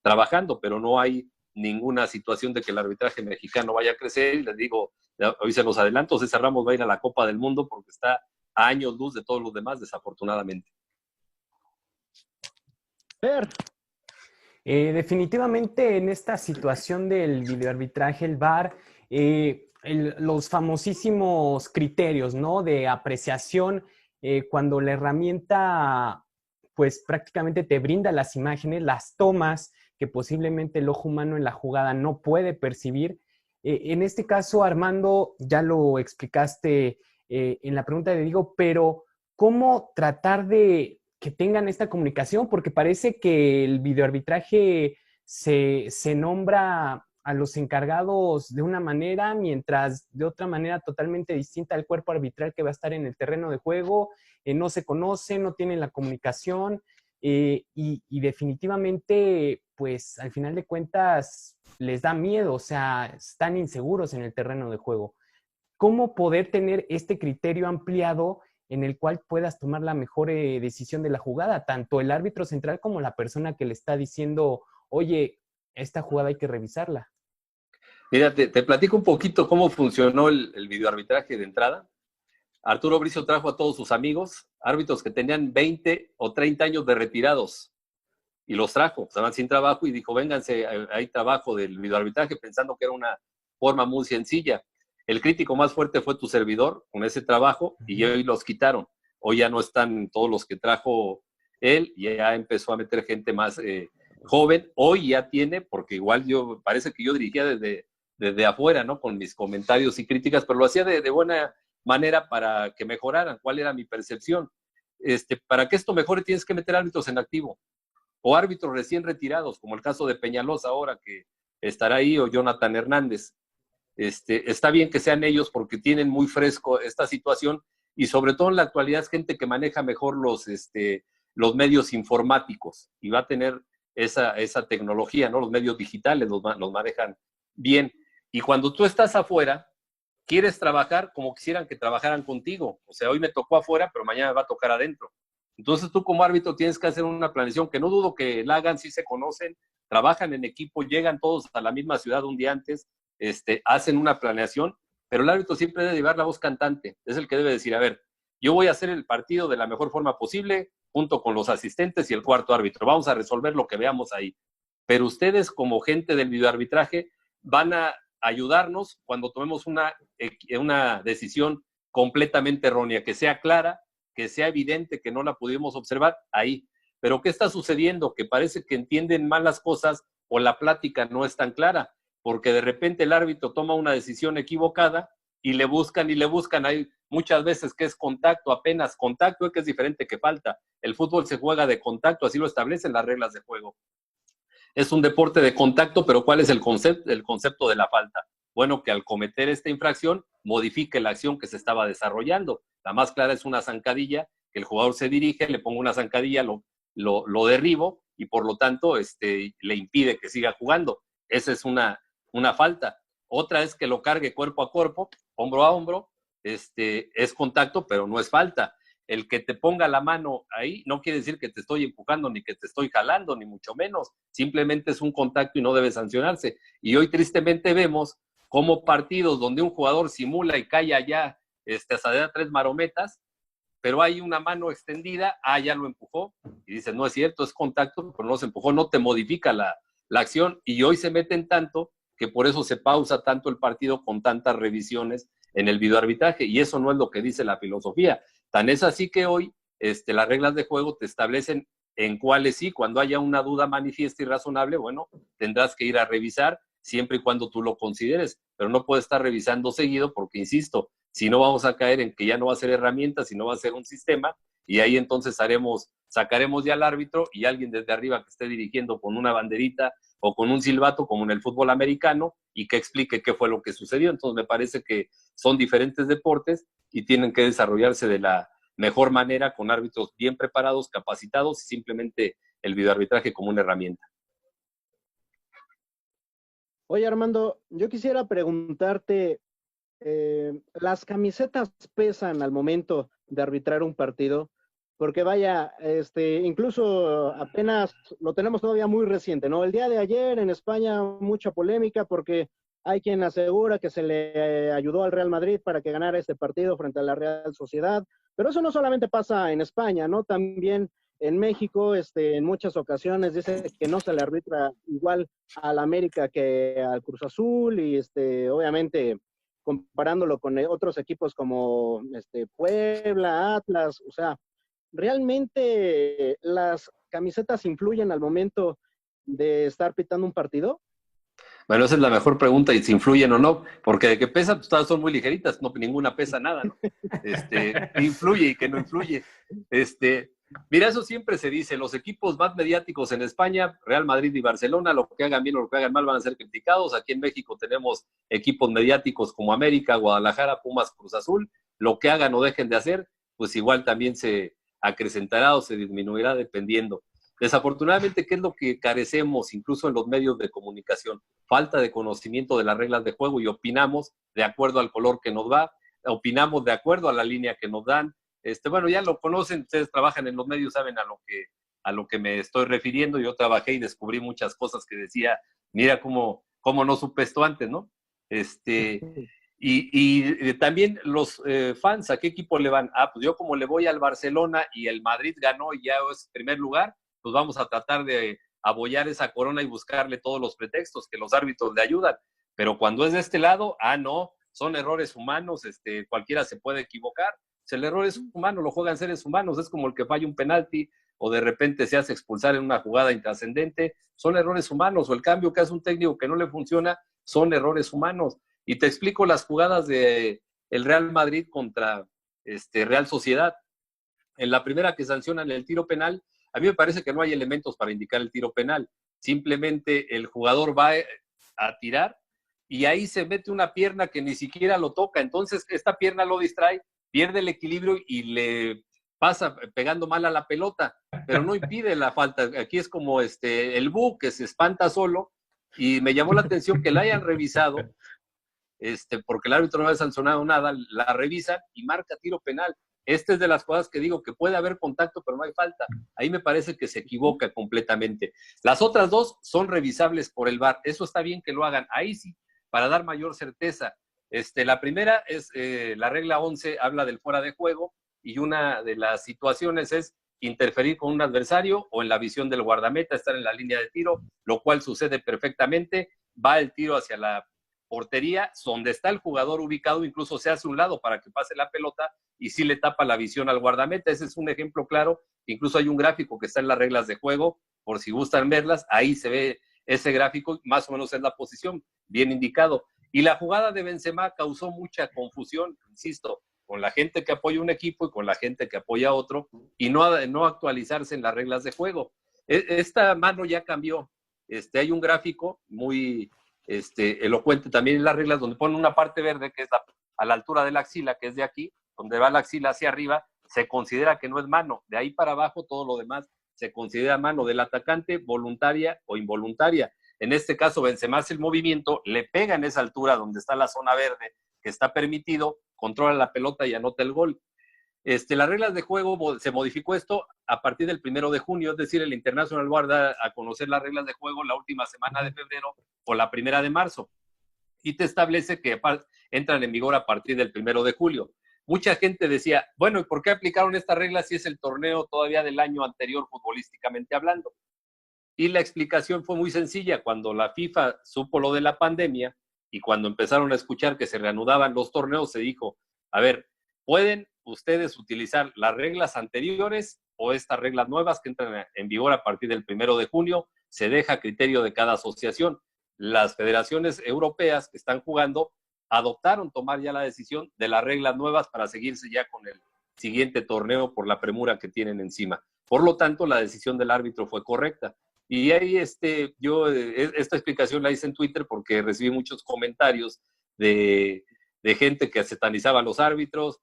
trabajando, pero no hay ninguna situación de que el arbitraje mexicano vaya a crecer. Y les digo, hoy se los adelanto, César Ramos va a ir a la Copa del Mundo porque está a años luz de todos los demás, desafortunadamente. Definitivamente en esta situación del videoarbitraje, el VAR, los famosísimos criterios, ¿no?, de apreciación, cuando la herramienta pues prácticamente te brinda las imágenes, las tomas que posiblemente el ojo humano en la jugada no puede percibir. En este caso, Armando, ya lo explicaste en la pregunta de Diego, pero ¿cómo tratar de que tengan esta comunicación, porque parece que el videoarbitraje se nombra a los encargados de una manera, mientras de otra manera totalmente distinta al cuerpo arbitral que va a estar en el terreno de juego, no se conocen, no tienen la comunicación, y definitivamente, pues al final de cuentas, les da miedo, o sea, están inseguros en el terreno de juego. ¿Cómo poder tener este criterio ampliado en el cual puedas tomar la mejor decisión de la jugada, tanto el árbitro central como la persona que le está diciendo, oye, esta jugada hay que revisarla? Mira, te platico un poquito cómo funcionó el videoarbitraje de entrada. Arturo Bricio trajo a todos sus amigos, árbitros que tenían 20 o 30 años de retirados, y los trajo, estaban sin trabajo, y dijo, vénganse, hay trabajo del videoarbitraje, pensando que era una forma muy sencilla. El crítico más fuerte fue tu servidor con ese trabajo, y hoy los quitaron. Hoy ya no están todos los que trajo él, y ya empezó a meter gente más joven. Hoy ya tiene, porque igual parece que yo dirigía desde afuera, ¿no? Con mis comentarios y críticas, pero lo hacía de buena manera para que mejoraran. ¿Cuál era mi percepción? Para que esto mejore tienes que meter árbitros en activo, o árbitros recién retirados, como el caso de Peñalosa ahora, que estará ahí, o Jonathan Hernández. Está bien que sean ellos porque tienen muy fresco esta situación, y sobre todo en la actualidad es gente que maneja mejor los medios informáticos y va a tener esa tecnología, ¿no? Los medios digitales los manejan bien. Y cuando tú estás afuera, quieres trabajar como quisieran que trabajaran contigo. O sea, hoy me tocó afuera, pero mañana me va a tocar adentro. Entonces tú como árbitro tienes que hacer una planeación, que no dudo que la hagan, si se conocen, trabajan en equipo, llegan todos a la misma ciudad un día antes, hacen una planeación, pero el árbitro siempre debe llevar la voz cantante. Es el que debe decir, a ver, yo voy a hacer el partido de la mejor forma posible, junto con los asistentes y el cuarto árbitro. Vamos a resolver lo que veamos ahí. Pero ustedes, como gente del videoarbitraje, van a ayudarnos cuando tomemos una decisión completamente errónea, que sea clara, que sea evidente, que no la pudimos observar ahí. Pero ¿qué está sucediendo? Que parece que entienden mal las cosas, o la plática no es tan clara, porque de repente el árbitro toma una decisión equivocada y le buscan. Hay muchas veces que es contacto, apenas contacto, que es diferente que falta. El fútbol se juega de contacto, así lo establecen las reglas de juego. Es un deporte de contacto, pero ¿cuál es el concepto de la falta? Bueno, que al cometer esta infracción modifique la acción que se estaba desarrollando. La más clara es una zancadilla, que el jugador se dirige, le pongo una zancadilla, lo derribo, y por lo tanto le impide que siga jugando. Esa es una falta. Otra es que lo cargue cuerpo a cuerpo, hombro a hombro, es contacto, pero no es falta. El que te ponga la mano ahí no quiere decir que te estoy empujando, ni que te estoy jalando, ni mucho menos. Simplemente es un contacto y no debe sancionarse. Y hoy tristemente vemos cómo partidos donde un jugador simula y cae allá, hasta de 3 marometas, pero hay una mano extendida, ya lo empujó, y dice, no es cierto, es contacto, pero no se empujó, no te modifica la acción. Y hoy se meten tanto que por eso se pausa tanto el partido con tantas revisiones en el videoarbitraje, y eso no es lo que dice la filosofía. Tan es así que hoy las reglas de juego te establecen en cuáles sí, cuando haya una duda manifiesta y razonable, bueno, tendrás que ir a revisar, siempre y cuando tú lo consideres, pero no puedes estar revisando seguido, porque, insisto, si no vamos a caer en que ya no va a ser herramienta, sino va a ser un sistema, y ahí entonces sacaremos ya al árbitro, y alguien desde arriba que esté dirigiendo con una banderita o con un silbato, como en el fútbol americano, y que explique qué fue lo que sucedió. Entonces me parece que son diferentes deportes y tienen que desarrollarse de la mejor manera, con árbitros bien preparados, capacitados, y simplemente el videoarbitraje como una herramienta. Oye, Armando, yo quisiera preguntarte, ¿las camisetas pesan al momento de arbitrar un partido? Porque vaya, incluso apenas lo tenemos todavía muy reciente, ¿no? El día de ayer en España mucha polémica porque hay quien asegura que se le ayudó al Real Madrid para que ganara este partido frente a la Real Sociedad, pero eso no solamente pasa en España, ¿no? También en México, en muchas ocasiones dice que no se le arbitra igual al América que al Cruz Azul, y obviamente comparándolo con otros equipos como Puebla, Atlas, o sea, ¿realmente las camisetas influyen al momento de estar pitando un partido? Bueno, esa es la mejor pregunta, y si influyen o no, porque de que pesan, pues todas son muy ligeritas, no, ninguna pesa nada, ¿no? Influye y que no influye. Mira, eso siempre se dice, los equipos más mediáticos en España, Real Madrid y Barcelona, lo que hagan bien o lo que hagan mal van a ser criticados. Aquí en México tenemos equipos mediáticos como América, Guadalajara, Pumas, Cruz Azul. Lo que hagan o dejen de hacer, pues igual también se acrecentará o se disminuirá dependiendo. Desafortunadamente, ¿qué es lo que carecemos incluso en los medios de comunicación? Falta de conocimiento de las reglas de juego y opinamos de acuerdo al color que nos va, opinamos de acuerdo a la línea que nos dan. Bueno, ya lo conocen, ustedes trabajan en los medios, saben a lo que me estoy refiriendo. Yo trabajé y descubrí muchas cosas que decía, mira cómo no supe esto antes, ¿no? Y también los fans, ¿a qué equipo le van? Pues yo como le voy al Barcelona y el Madrid ganó y ya es primer lugar, pues vamos a tratar de apoyar esa corona y buscarle todos los pretextos que los árbitros le ayudan. Pero cuando es de este lado, no, son errores humanos, cualquiera se puede equivocar. El error es humano, lo juegan seres humanos, es como el que falla un penalti o de repente se hace expulsar en una jugada intrascendente, son errores humanos, o el cambio que hace un técnico que no le funciona, son errores humanos. Y te explico las jugadas de el Real Madrid contra Real Sociedad. En la primera que sancionan el tiro penal, a mí me parece que no hay elementos para indicar el tiro penal, simplemente el jugador va a tirar y ahí se mete una pierna que ni siquiera lo toca, entonces esta pierna lo distrae, pierde el equilibrio y le pasa pegando mal a la pelota, pero no impide la falta. Aquí es como el Bu que se espanta solo, y me llamó la atención que la hayan revisado, porque el árbitro no había sancionado nada, la revisan y marca tiro penal. Es de las cosas que digo que puede haber contacto, pero no hay falta. Ahí me parece que se equivoca completamente. Las otras dos son revisables por el VAR. Eso está bien que lo hagan. Ahí sí, para dar mayor certeza. La primera es la regla 11, habla del fuera de juego, y una de las situaciones es interferir con un adversario o en la visión del guardameta, estar en la línea de tiro, lo cual sucede perfectamente. Va el tiro hacia la portería, donde está el jugador ubicado, incluso se hace un lado para que pase la pelota y sí le tapa la visión al guardameta. Ese es un ejemplo claro. Incluso hay un gráfico que está en las reglas de juego, por si gustan verlas, ahí se ve ese gráfico, más o menos es la posición, bien indicado. Y la jugada de Benzema causó mucha confusión, insisto, con la gente que apoya un equipo y con la gente que apoya a otro, y no actualizarse en las reglas de juego. Esta mano ya cambió. Hay un gráfico muy elocuente también en las reglas, donde ponen una parte verde que es a la altura de la axila, que es de aquí, donde va la axila hacia arriba, se considera que no es mano. De ahí para abajo, todo lo demás se considera mano del atacante, voluntaria o involuntaria. En este caso, Benzema hace el movimiento, le pega en esa altura donde está la zona verde, que está permitido, controla la pelota y anota el gol. Las reglas de juego, se modificó esto a partir del 1 de junio, es decir, el Internacional va a dar a conocer las reglas de juego la última semana de febrero o la 1 de marzo, y te establece que entran en vigor a partir del 1 de julio. Mucha gente decía, bueno, ¿y por qué aplicaron estas reglas si es el torneo todavía del año anterior futbolísticamente hablando? Y la explicación fue muy sencilla. Cuando la FIFA supo lo de la pandemia y cuando empezaron a escuchar que se reanudaban los torneos, se dijo, a ver, ¿pueden ustedes utilizar las reglas anteriores o estas reglas nuevas que entran en vigor a partir del 1 de junio? Se deja a criterio de cada asociación. Las federaciones europeas que están jugando adoptaron tomar ya la decisión de las reglas nuevas para seguirse ya con el siguiente torneo por la premura que tienen encima. Por lo tanto, la decisión del árbitro fue correcta. Y ahí yo esta explicación la hice en Twitter porque recibí muchos comentarios de gente que satanizaba a los árbitros,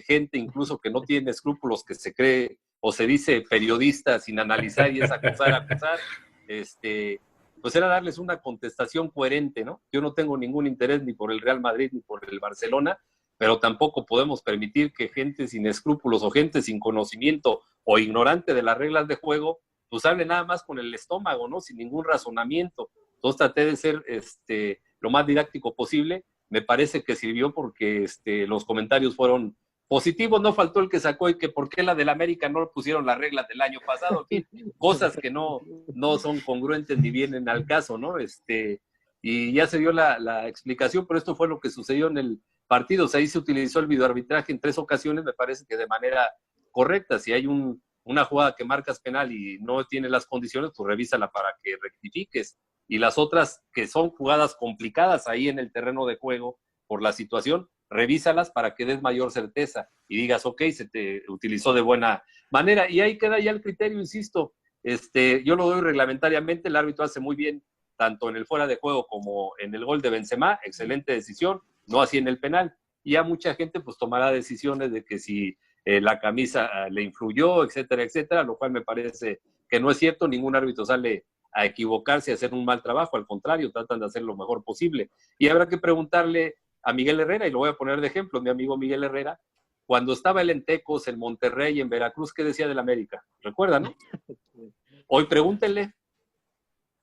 gente incluso que no tiene escrúpulos, que se cree o se dice periodista sin analizar y es acusar. Pues era darles una contestación coherente, ¿no? Yo no tengo ningún interés ni por el Real Madrid ni por el Barcelona, pero tampoco podemos permitir que gente sin escrúpulos o gente sin conocimiento o ignorante de las reglas de juego pues hable nada más con el estómago, ¿no? Sin ningún razonamiento. Entonces traté de ser lo más didáctico posible. Me parece que sirvió porque los comentarios fueron positivos. No faltó el que sacó y que por qué la del América no pusieron las reglas del año pasado. En fin, cosas que no son congruentes ni vienen al caso, ¿no? Y ya se dio la explicación, pero esto fue lo que sucedió en el partido. O sea, ahí se utilizó el videoarbitraje en 3 ocasiones, me parece que de manera correcta. Si hay una jugada que marcas penal y no tiene las condiciones, pues revísala para que rectifiques. Y las otras que son jugadas complicadas ahí en el terreno de juego por la situación, revísalas para que des mayor certeza y digas, ok, se te utilizó de buena manera. Y ahí queda ya el criterio, insisto. Yo lo doy reglamentariamente, el árbitro hace muy bien, tanto en el fuera de juego como en el gol de Benzema, excelente decisión, no así en el penal. Y ya mucha gente pues tomará decisiones de que si la camisa le influyó, etcétera, etcétera, lo cual me parece que no es cierto, ningún árbitro sale a equivocarse, a hacer un mal trabajo, al contrario, tratan de hacer lo mejor posible. Y habrá que preguntarle a Miguel Herrera, y lo voy a poner de ejemplo, mi amigo Miguel Herrera, cuando estaba él en Tecos, en Monterrey, en Veracruz, ¿qué decía del América? ¿Recuerdan, no? Hoy pregúntenle.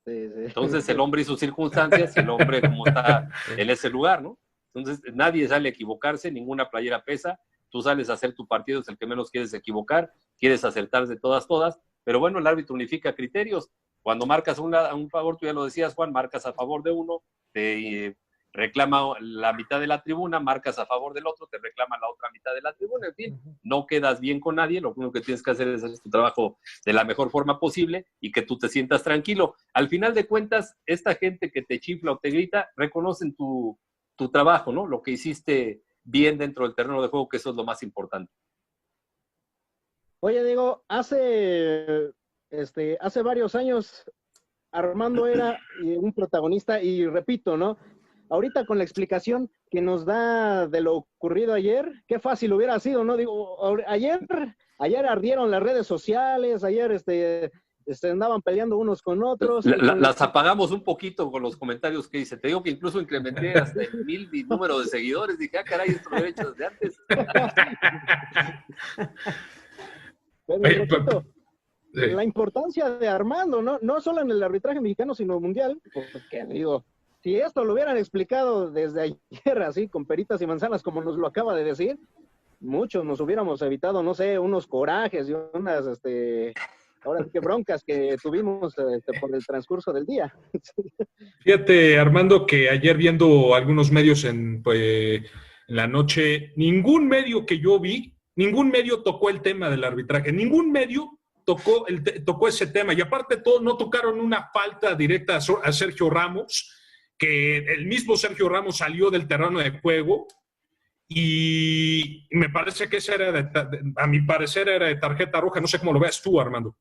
Sí, sí. Entonces el hombre y sus circunstancias, y el hombre como está en ese lugar, ¿no? Entonces nadie sale a equivocarse, ninguna playera pesa, tú sales a hacer tu partido, es el que menos quieres equivocar, quieres acertar de todas, pero bueno, el árbitro unifica criterios. Cuando marcas un favor, tú ya lo decías, Juan, marcas a favor de uno, te reclama la mitad de la tribuna, marcas a favor del otro, te reclama la otra mitad de la tribuna, en fin, no quedas bien con nadie, lo único que tienes que hacer es hacer tu trabajo de la mejor forma posible y que tú te sientas tranquilo. Al final de cuentas, esta gente que te chifla o te grita, reconocen tu trabajo, ¿no? Lo que hiciste bien dentro del terreno de juego, que eso es lo más importante. Oye, Diego, hace varios años Armando era un protagonista y repito, ¿no? Ahorita con la explicación que nos da de lo ocurrido ayer, qué fácil hubiera sido, ¿no? Digo, ayer ardieron las redes sociales, ayer andaban peleando unos con otros. Las apagamos un poquito con los comentarios que hice. Te digo que incluso incrementé hasta en 1000 mi número de seguidores. Dije, caray, esto lo he hecho desde antes. Pero, repito, la importancia de Armando, no solo en el arbitraje mexicano, sino mundial, porque digo, si esto lo hubieran explicado desde ayer, así, con peritas y manzanas, como nos lo acaba de decir, muchos nos hubiéramos evitado, no sé, unos corajes y unas, ahora sí que broncas que tuvimos por el transcurso del día. Fíjate, Armando, que ayer viendo algunos medios en la noche, ningún medio que yo vi, ningún medio tocó el tema del arbitraje, ningún medio tocó ese tema. Y aparte todo, no tocaron una falta directa a Sergio Ramos, que el mismo Sergio Ramos salió del terreno de juego y me parece que esa era, a mi parecer, era de tarjeta roja. No sé cómo lo veas tú, Armando.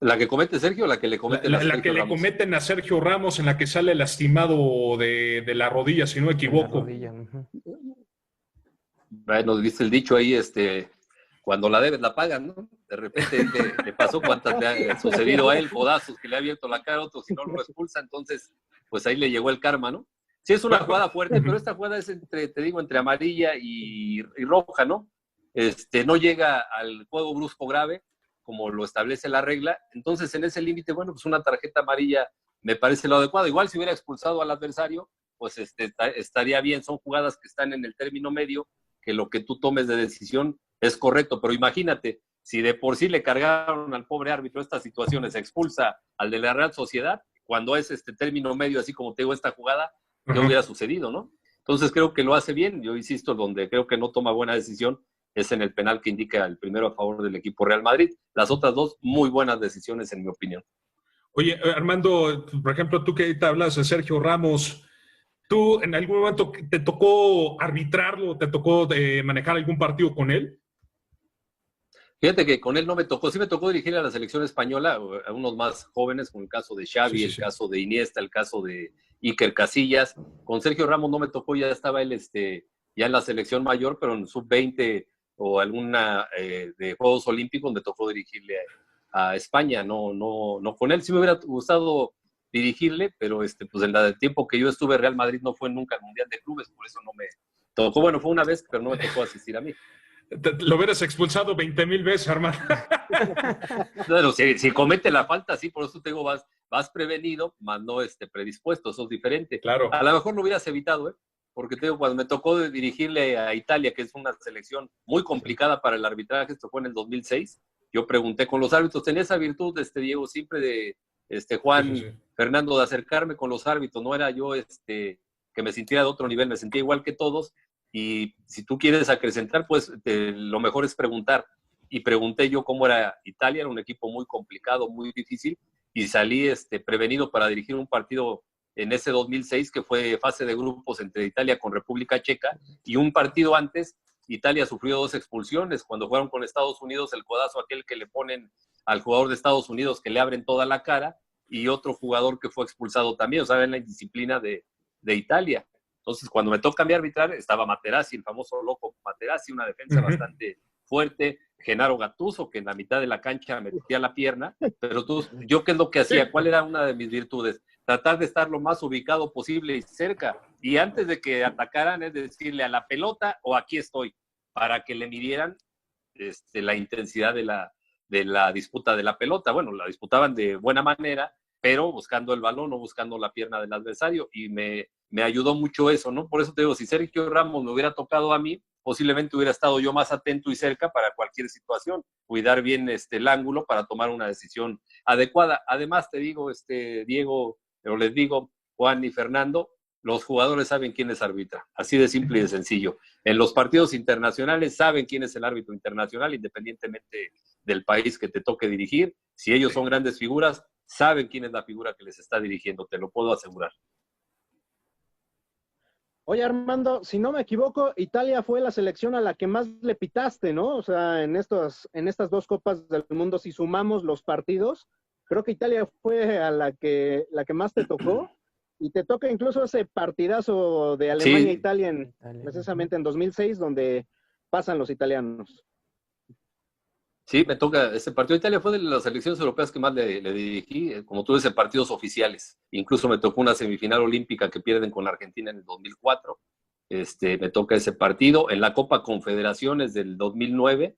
¿La que comete Sergio o la que le cometen a Sergio La que Ramos? le cometen a Sergio Ramos, en la que sale lastimado de la rodilla, si no me equivoco. Bueno, viste el dicho ahí, cuando la debes la pagan, ¿no? De repente le pasó cuántas le ha sucedido a él, codazos que le ha abierto la cara a otro, si no lo expulsa, entonces pues ahí le llegó el karma, ¿no? Sí, es una jugada fuerte, pero esta jugada es entre amarilla y roja, ¿no? No llega al juego brusco grave, como lo establece la regla, entonces en ese límite, bueno, pues una tarjeta amarilla me parece lo adecuado. Igual si hubiera expulsado al adversario, pues estaría bien, son jugadas que están en el término medio, que lo que tú tomes de decisión es correcto, pero imagínate, si de por sí le cargaron al pobre árbitro estas situaciones, expulsa al de la Real Sociedad, cuando es término medio, así como te digo, esta jugada, ¿qué hubiera sucedido, no? Entonces creo que lo hace bien, yo insisto, donde creo que no toma buena decisión es en el penal que indica el primero a favor del equipo Real Madrid, las otras dos muy buenas decisiones en mi opinión. Oye, Armando, por ejemplo, tú que ahorita hablas de Sergio Ramos, ¿tú en algún momento te tocó arbitrarlo, te tocó manejar algún partido con él? Fíjate que con él no me tocó, sí me tocó dirigir a la selección española, a unos más jóvenes, como el caso de Xavi, el caso de Iniesta, el caso de Iker Casillas. Con Sergio Ramos no me tocó, ya estaba él ya en la selección mayor, pero en sub-20 o alguna de Juegos Olímpicos me tocó dirigirle a España, no con él. Sí me hubiera gustado dirigirle, pero pues en el tiempo que yo estuve Real Madrid no fue nunca el Mundial de Clubes, por eso no me tocó. Bueno, fue una vez, pero no me tocó asistir a mí. Lo hubieras expulsado 20,000 veces, hermano. Bueno, si comete la falta, sí, por eso te digo, vas prevenido, más no predispuesto, eso es diferente. Claro. A lo mejor lo hubieras evitado, porque te digo, cuando me tocó dirigirle a Italia, que es una selección muy complicada para el arbitraje, esto fue en el 2006, yo pregunté con los árbitros, tenía esa virtud, Diego, siempre de Juan Fernando, de acercarme con los árbitros, no era yo que me sintiera de otro nivel, me sentía igual que todos, y si tú quieres acrecentar, pues lo mejor es preguntar. Y pregunté yo cómo era Italia, era un equipo muy complicado, muy difícil, y salí prevenido para dirigir un partido en ese 2006, que fue fase de grupos entre Italia con República Checa, y un partido antes, Italia sufrió 2 expulsiones. Cuando jugaron con Estados Unidos, el codazo aquel que le ponen al jugador de Estados Unidos, que le abren toda la cara, y otro jugador que fue expulsado también, o sea, en la indisciplina de Italia. Entonces, cuando me toca a mí arbitrar, estaba Materazzi, el famoso loco Materazzi, una defensa bastante fuerte, Genaro Gattuso, que en la mitad de la cancha me metía la pierna, pero yo qué es lo que hacía, ¿cuál era una de mis virtudes? Tratar de estar lo más ubicado posible y cerca, y antes de que atacaran, es decirle a la pelota o aquí estoy, para que le midieran la intensidad de la disputa de la pelota. Bueno, la disputaban de buena manera, pero buscando el balón o buscando la pierna del adversario, y me ayudó mucho eso, ¿no? Por eso te digo, si Sergio Ramos me hubiera tocado a mí, posiblemente hubiera estado yo más atento y cerca para cualquier situación, cuidar bien el ángulo para tomar una decisión adecuada. Además, te digo, Diego, pero les digo, Juan y Fernando, los jugadores saben quién es arbitra, así de simple y de sencillo. En los partidos internacionales saben quién es el árbitro internacional, independientemente del país que te toque dirigir. Si ellos son grandes figuras, saben quién es la figura que les está dirigiendo, te lo puedo asegurar. Oye, Armando, si no me equivoco, Italia fue la selección a la que más le pitaste, ¿no? O sea, en estas 2 Copas del Mundo, si sumamos los partidos, creo que Italia fue a la que más te tocó, y te toca incluso ese partidazo de Alemania-Italia, precisamente en 2006, donde pasan los italianos. Sí, me toca. Ese partido de Italia fue de las selecciones europeas que más le dirigí, como tú dices, partidos oficiales. Incluso me tocó una semifinal olímpica que pierden con Argentina en el 2004. Me toca ese partido. En la Copa Confederaciones del 2009,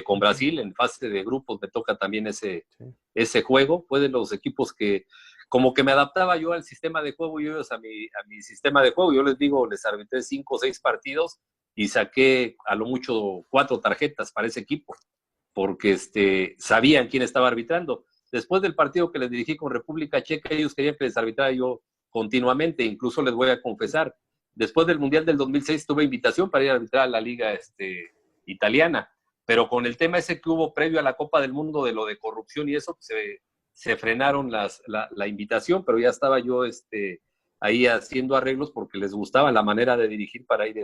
con Brasil, en fase de grupos, me toca también ese juego. Fue de los equipos que, como que me adaptaba yo al sistema de juego y ellos a mi sistema de juego. Yo les digo, les arbitré 5 o 6 partidos y saqué a lo mucho 4 tarjetas para ese equipo, porque sabían quién estaba arbitrando. Después del partido que les dirigí con República Checa, ellos querían que les arbitrara yo continuamente. Incluso les voy a confesar, después del Mundial del 2006 tuve invitación para ir a arbitrar a la liga italiana, pero con el tema ese que hubo previo a la Copa del Mundo de lo de corrupción y eso, se frenaron la invitación, pero ya estaba yo ahí haciendo arreglos porque les gustaba la manera de dirigir para ir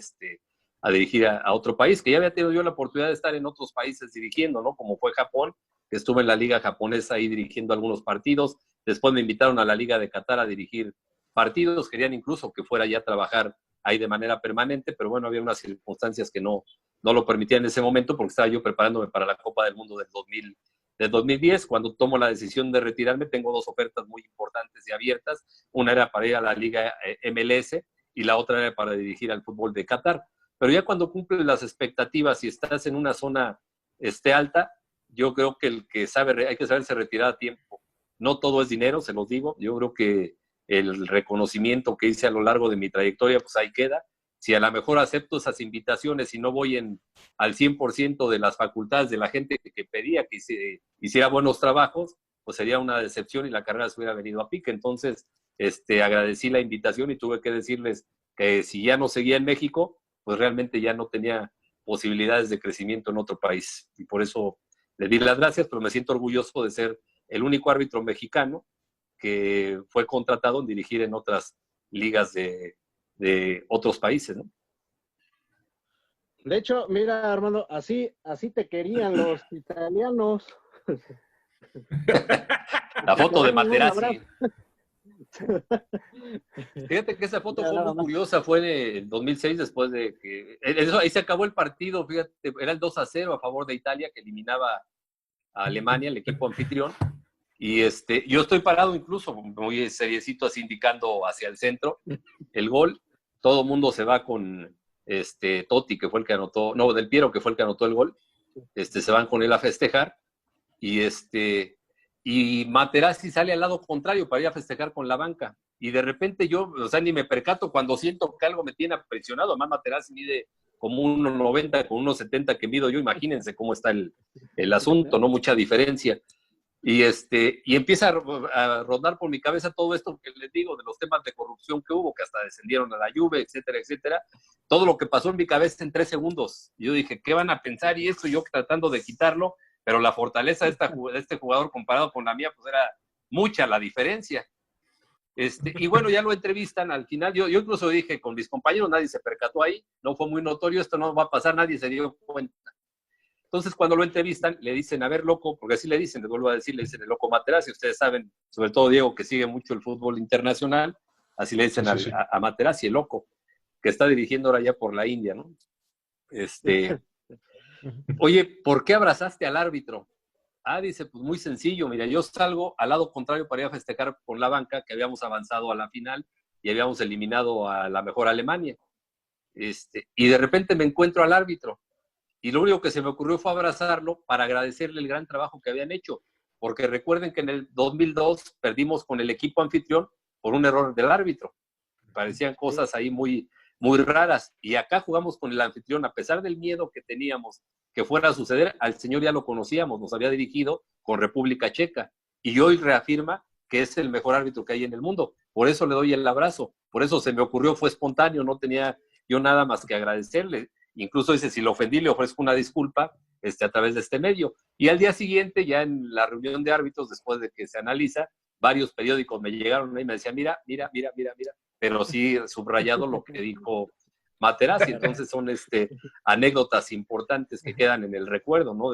a dirigir a otro país, que ya había tenido yo la oportunidad de estar en otros países dirigiendo, ¿no? Como fue Japón, que estuve en la liga japonesa ahí dirigiendo algunos partidos. Después me invitaron a la liga de Qatar a dirigir partidos. Querían incluso que fuera ya a trabajar ahí de manera permanente, pero bueno, había unas circunstancias que no lo permitían en ese momento, porque estaba yo preparándome para la Copa del Mundo del 2010. Cuando tomo la decisión de retirarme, tengo 2 ofertas muy importantes y abiertas. Una era para ir a la liga MLS y la otra era para dirigir al fútbol de Qatar. Pero ya cuando cumples las expectativas y estás en una zona alta, yo creo que hay que saberse retirar a tiempo. No todo es dinero, se los digo. Yo creo que el reconocimiento que hice a lo largo de mi trayectoria, pues ahí queda. Si a lo mejor acepto esas invitaciones y no voy al 100% de las facultades de la gente que pedía que hiciera buenos trabajos, pues sería una decepción y la carrera se hubiera venido a pique. Entonces, agradecí la invitación y tuve que decirles que si ya no seguía en México, pues realmente ya no tenía posibilidades de crecimiento en otro país. Y por eso les di las gracias, pero me siento orgulloso de ser el único árbitro mexicano que fue contratado en dirigir en otras ligas de otros países, ¿no? De hecho, mira, Armando, así te querían los italianos. La foto de Materazzi. Fíjate que esa foto fue muy curiosa, fue en el 2006, después de que ahí se acabó el partido. Fíjate, era el 2-0 a favor de Italia, que eliminaba a Alemania, el equipo anfitrión, y yo estoy parado incluso muy seriecito, así indicando hacia el centro el gol. Todo el mundo se va con Totti, que fue el que anotó, no, Del Piero, que fue el que anotó el gol. Se van con él a festejar, y Materazzi sale al lado contrario para ir a festejar con la banca. Y de repente yo, o sea, ni me percato cuando siento que algo me tiene apresionado. Además, Materazzi mide como 1.90 con 1.70 que mido yo. Imagínense cómo está el asunto, no mucha diferencia. Y empieza a rodar por mi cabeza todo esto que les digo de los temas de corrupción que hubo, que hasta descendieron a la Juve, etcétera, etcétera. Todo lo que pasó en mi cabeza en 3 segundos. Y yo dije, ¿qué van a pensar? Y eso yo tratando de quitarlo, pero la fortaleza de este jugador comparado con la mía, pues era mucha la diferencia. Y bueno, ya lo entrevistan al final. Yo incluso dije con mis compañeros, nadie se percató ahí, no fue muy notorio, esto no va a pasar, nadie se dio cuenta. Entonces, cuando lo entrevistan, le dicen, a ver, loco, porque así le dicen, les vuelvo a decir, le dicen el loco Materazzi. Ustedes saben, sobre todo Diego, que sigue mucho el fútbol internacional, así le dicen Sí. a Materazzi, el loco, que está dirigiendo ahora ya por la India, ¿no? Oye, ¿por qué abrazaste al árbitro? Dice, pues muy sencillo, mira, yo salgo al lado contrario para ir a festejar con la banca, que habíamos avanzado a la final y habíamos eliminado a la mejor Alemania. Y de repente me encuentro al árbitro y lo único que se me ocurrió fue abrazarlo para agradecerle el gran trabajo que habían hecho, porque recuerden que en el 2002 perdimos con el equipo anfitrión por un error del árbitro. Parecían cosas ahí muy, muy raras. Y acá jugamos con el anfitrión, a pesar del miedo que teníamos que fuera a suceder, al señor ya lo conocíamos, nos había dirigido con República Checa. Y hoy reafirma que es el mejor árbitro que hay en el mundo. Por eso le doy el abrazo. Por eso se me ocurrió, fue espontáneo, no tenía yo nada más que agradecerle. Incluso dice, si lo ofendí, le ofrezco una disculpa a través de este medio. Y al día siguiente, ya en la reunión de árbitros, después de que se analiza, varios periódicos me llegaron y me decían, mira, pero sí subrayado lo que dijo Materazzi. Entonces son anécdotas importantes que quedan en el recuerdo, ¿no?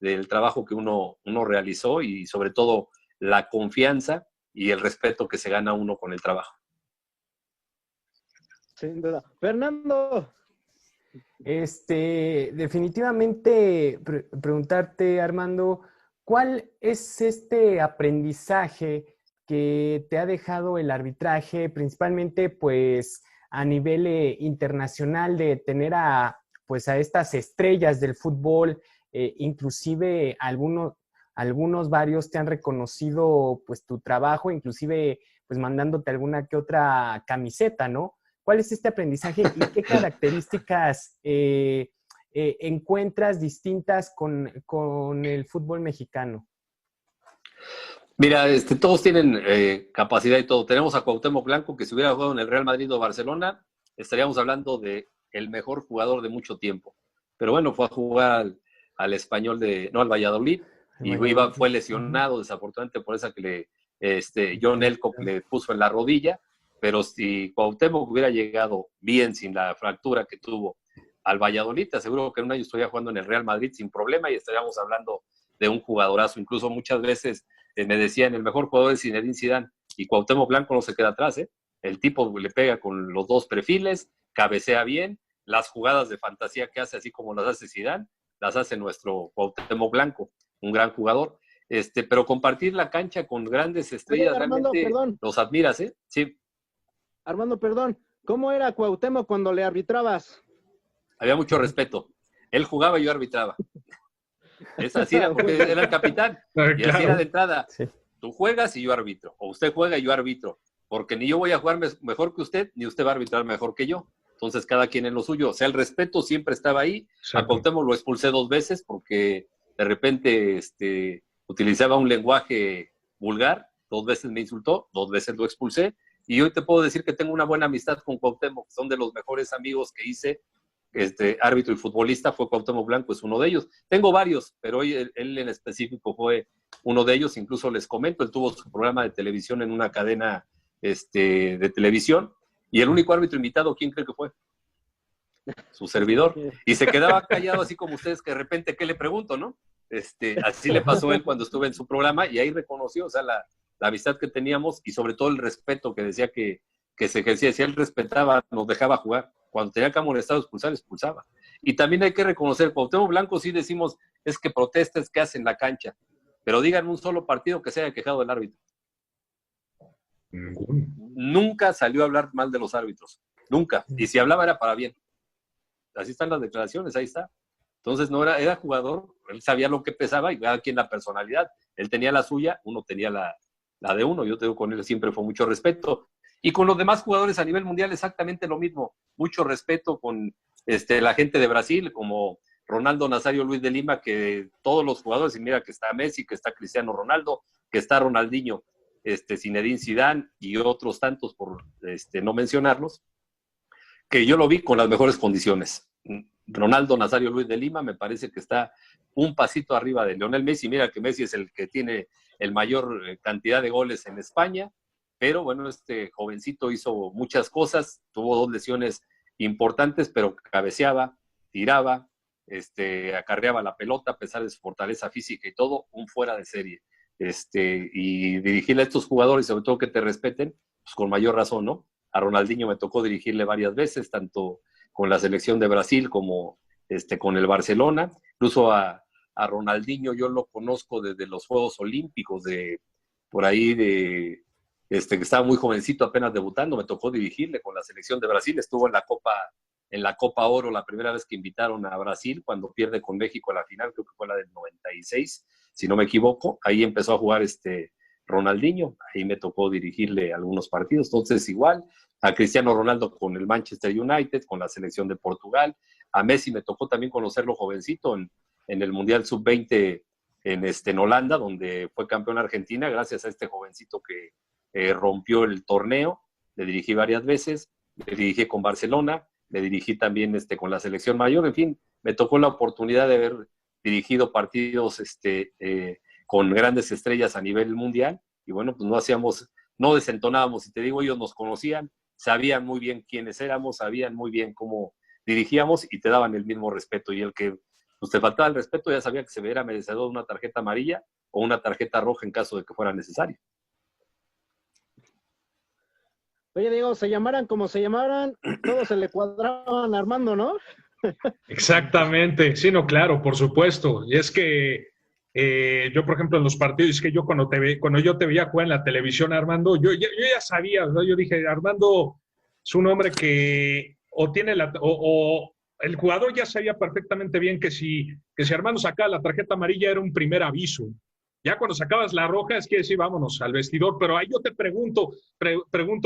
Del trabajo que uno realizó y sobre todo la confianza y el respeto que se gana uno con el trabajo. Sin duda. Fernando. Definitivamente preguntarte, Armando, ¿cuál es este aprendizaje que te ha dejado el arbitraje, principalmente pues a nivel internacional, de tener a estas estrellas del fútbol, inclusive varios te han reconocido pues tu trabajo, inclusive pues mandándote alguna que otra camiseta, ¿no? ¿Cuál es este aprendizaje y qué características encuentras distintas con el fútbol mexicano? Mira, todos tienen capacidad y todo. Tenemos a Cuauhtémoc Blanco, que si hubiera jugado en el Real Madrid o Barcelona, estaríamos hablando de el mejor jugador de mucho tiempo. Pero bueno, fue a jugar al Español al Valladolid, y fue lesionado, desafortunadamente, por esa que John Elcock le puso en la rodilla. Pero si Cuauhtémoc hubiera llegado bien, sin la fractura que tuvo, al Valladolid, te aseguro que en un año estaría jugando en el Real Madrid sin problema y estaríamos hablando de un jugadorazo. Incluso muchas veces me decían, el mejor jugador es Zinedine Zidane, y Cuauhtémoc Blanco no se queda atrás, ¿eh? El tipo le pega con los dos perfiles, cabecea bien, las jugadas de fantasía que hace, así como las hace Zidane, las hace nuestro Cuauhtémoc Blanco, un gran jugador. Pero compartir la cancha con grandes estrellas, Oye, Armando, realmente perdón. los admiras, ¿eh? Sí. Armando, perdón, ¿cómo era Cuauhtémoc cuando le arbitrabas? Había mucho respeto. Él jugaba y yo arbitraba. Es así, era porque era el capitán. Y así era de entrada. Sí. Tú juegas y yo arbitro. O usted juega y yo arbitro. Porque ni yo voy a jugar mejor que usted, ni usted va a arbitrar mejor que yo. Entonces, cada quien en lo suyo. O sea, el respeto siempre estaba ahí. A Cuauhtémoc lo expulsé 2 veces porque de repente utilizaba un lenguaje vulgar. 2 veces me insultó, 2 veces lo expulsé. Y hoy te puedo decir que tengo una buena amistad con Cuauhtémoc. Son de los mejores amigos que hice. Árbitro y futbolista fue Cuauhtémoc Blanco, es uno de ellos. Tengo varios, pero hoy él en específico fue uno de ellos. Incluso les comento, él tuvo su programa de televisión en una cadena de televisión, y el único árbitro invitado, ¿quién cree que fue? Su servidor. Y se quedaba callado, así como ustedes, que de repente, ¿qué le pregunto, no? Así le pasó a él cuando estuve en su programa, y ahí reconoció, o sea, la amistad que teníamos, y sobre todo el respeto que decía que se ejercía. Si él respetaba, nos dejaba jugar. Cuando tenía que amonestar o expulsar, expulsaba. Y también hay que reconocer, Cuauhtémoc Blanco sí decimos, es que protesta, es que hace en la cancha. Pero digan un solo partido que se haya quejado del árbitro. Nunca salió a hablar mal de los árbitros. Nunca. Y si hablaba era para bien. Así están las declaraciones, ahí está. Entonces no era jugador, él sabía lo que pesaba, y cada quien la personalidad. Él tenía la suya, uno tenía la de uno. Yo tengo con él siempre fue mucho respeto. Y con los demás jugadores a nivel mundial exactamente lo mismo. Mucho respeto con la gente de Brasil, como Ronaldo Nazario Luis de Lima, que todos los jugadores, y mira que está Messi, que está Cristiano Ronaldo, que está Ronaldinho, Zinedine Zidane y otros tantos, por no mencionarlos, que yo lo vi con las mejores condiciones. Ronaldo Nazario Luis de Lima me parece que está un pasito arriba de Lionel Messi. Mira que Messi es el que tiene el mayor cantidad de goles en España, pero bueno, este jovencito hizo muchas cosas, tuvo 2 lesiones importantes, pero cabeceaba, tiraba, acarreaba la pelota a pesar de su fortaleza física y todo, un fuera de serie. Y dirigirle a estos jugadores, sobre todo que te respeten, pues con mayor razón, ¿no? A Ronaldinho me tocó dirigirle varias veces, tanto con la selección de Brasil como con el Barcelona. Incluso a Ronaldinho yo lo conozco desde los Juegos Olímpicos, por ahí que estaba muy jovencito, apenas debutando, me tocó dirigirle con la selección de Brasil. Estuvo en la Copa Oro la primera vez que invitaron a Brasil, cuando pierde con México a la final, creo que fue la del 96, si no me equivoco. Ahí empezó a jugar Ronaldinho, ahí me tocó dirigirle algunos partidos. Entonces igual, a Cristiano Ronaldo con el Manchester United, con la selección de Portugal. A Messi me tocó también conocerlo jovencito en el Mundial Sub-20 en Holanda, donde fue campeón Argentina, gracias a este jovencito que rompió el torneo. Le dirigí varias veces, le dirigí con Barcelona, le dirigí también con la selección mayor. En fin, me tocó la oportunidad de haber dirigido partidos con grandes estrellas a nivel mundial, y bueno, pues no desentonábamos, y te digo, ellos nos conocían, sabían muy bien quiénes éramos, sabían muy bien cómo dirigíamos, y te daban el mismo respeto, y el que pues, te faltaba el respeto ya sabía que se era merecedor de una tarjeta amarilla o una tarjeta roja en caso de que fuera necesario. Oye, Diego, se llamaran como se llamaran, todos se le cuadraban a Armando, ¿no? Exactamente, sí, no, claro, por supuesto. Y es que yo, por ejemplo, en los partidos, es que yo cuando yo te veía jugar en la televisión, Armando, yo ya sabía, ¿no? Yo dije, Armando es un hombre que o tiene o el jugador ya sabía perfectamente bien que si Armando sacaba la tarjeta amarilla era un primer aviso. Ya cuando sacabas la roja es que decir, vámonos al vestidor. Pero ahí yo te pregunto,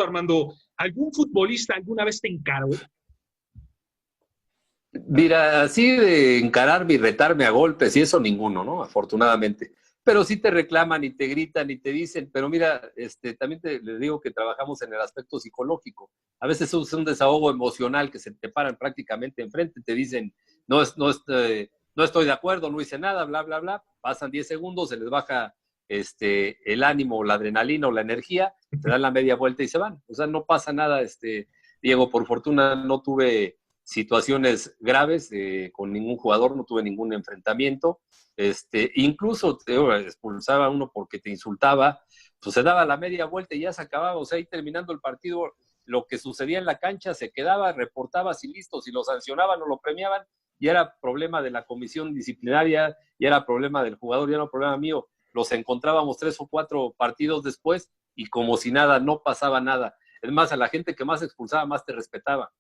Armando, ¿algún futbolista alguna vez te encaró? Mira, así de encararme y retarme a golpes y eso ninguno, ¿no? Afortunadamente. Pero sí te reclaman y te gritan y te dicen, pero mira, también les digo que trabajamos en el aspecto psicológico. A veces es un desahogo emocional que se te paran prácticamente enfrente, te dicen, no estoy de acuerdo, no hice nada, bla, bla, bla. Pasan 10 segundos, se les baja el ánimo, la adrenalina o la energía, te dan la media vuelta y se van. O sea, no pasa nada, Diego, por fortuna no tuve situaciones graves con ningún jugador, no tuve ningún enfrentamiento. Incluso te expulsaba a uno porque te insultaba, pues se daba la media vuelta y ya se acababa. O sea, ahí terminando el partido, lo que sucedía en la cancha se quedaba, reportabas y listo. Si lo sancionaban o lo premiaban, ya era problema de la comisión disciplinaria, ya era problema del jugador, ya no era problema mío. Los encontrábamos 3 o 4 partidos después y como si nada, no pasaba nada. Es más, a la gente que más expulsaba, más te respetaba.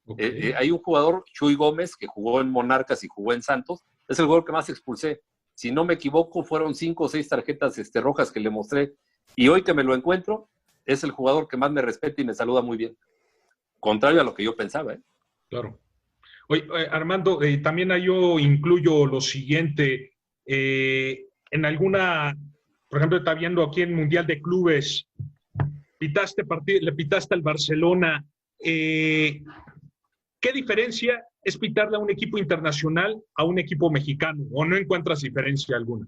Okay. Hay un jugador, Chuy Gómez, que jugó en Monarcas y jugó en Santos, es el jugador que más expulsé. Si no me equivoco, fueron 5 o 6 tarjetas rojas que le mostré. Y hoy que me lo encuentro, es el jugador que más me respeta y me saluda muy bien. Contrario a lo que yo pensaba. Claro. Oye, Armando, también yo incluyo lo siguiente. En alguna, por ejemplo, está viendo aquí en Mundial de Clubes, le pitaste al Barcelona. ¿Qué diferencia es pitarle a un equipo internacional a un equipo mexicano? ¿O no encuentras diferencia alguna?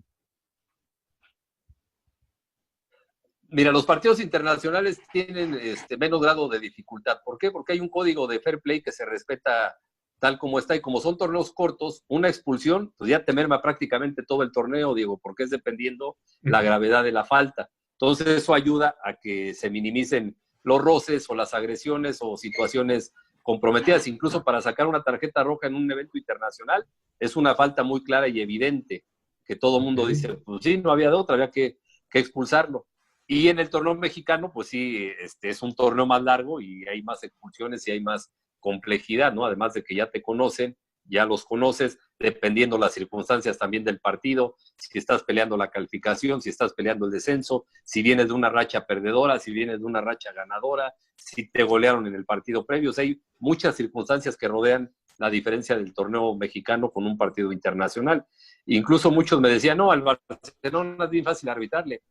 Mira, los partidos internacionales tienen menos grado de dificultad. ¿Por qué? Porque hay un código de fair play que se respeta tal como está. Y como son torneos cortos, una expulsión, pues ya te merma prácticamente todo el torneo, Diego, porque es dependiendo la gravedad de la falta. Entonces eso ayuda a que se minimicen los roces o las agresiones o situaciones comprometidas. Incluso para sacar una tarjeta roja en un evento internacional es una falta muy clara y evidente, que todo el mundo dice, pues sí, no había de otra, había que expulsarlo. Y en el torneo mexicano, pues sí, es un torneo más largo y hay más expulsiones y hay más complejidad, ¿no? Además de que ya te conocen, ya los conoces, dependiendo las circunstancias también del partido, si estás peleando la calificación, si estás peleando el descenso, si vienes de una racha perdedora, si vienes de una racha ganadora, si te golearon en el partido previo. O sea, hay muchas circunstancias que rodean la diferencia del torneo mexicano con un partido internacional. Incluso muchos me decían, no, al Barcelona es bien fácil arbitrarle,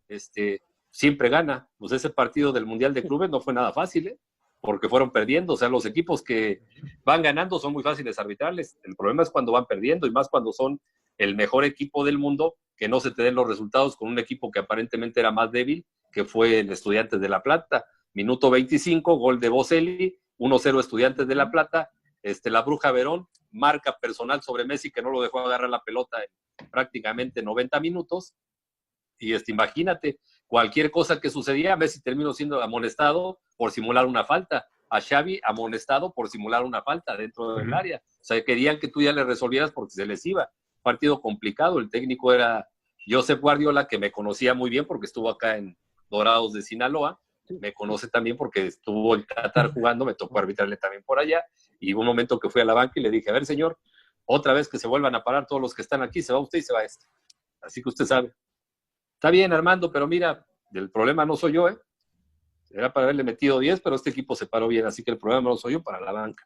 siempre gana. Pues ese partido del Mundial de Clubes no fue nada fácil, porque fueron perdiendo. O sea, los equipos que van ganando son muy fáciles arbitrarles. El problema es cuando van perdiendo, y más cuando son el mejor equipo del mundo, que no se te den los resultados con un equipo que aparentemente era más débil que fue el Estudiantes de La Plata. Minuto 25, gol de Boselli, 1-0 Estudiantes de La Plata. La Bruja Verón, marca personal sobre Messi, que no lo dejó agarrar la pelota en prácticamente 90 minutos. Y imagínate, cualquier cosa que sucedía, Messi terminó siendo amonestado por simular una falta. A Xavi amonestado por simular una falta dentro del área. O sea, querían que tú ya le resolvieras porque se les iba. Partido complicado. El técnico era Josep Guardiola, que me conocía muy bien porque estuvo acá en Dorados de Sinaloa. Me conoce también porque estuvo en Qatar jugando, me tocó arbitrarle también por allá. Y hubo un momento que fui a la banca y le dije, a ver, señor, otra vez que se vuelvan a parar todos los que están aquí, se va usted y se va este. Así que usted sabe. Está bien, Armando, pero mira, el problema no soy yo, ¿eh? Era para haberle metido 10, pero este equipo se paró bien, así que el problema no soy yo, para la banca.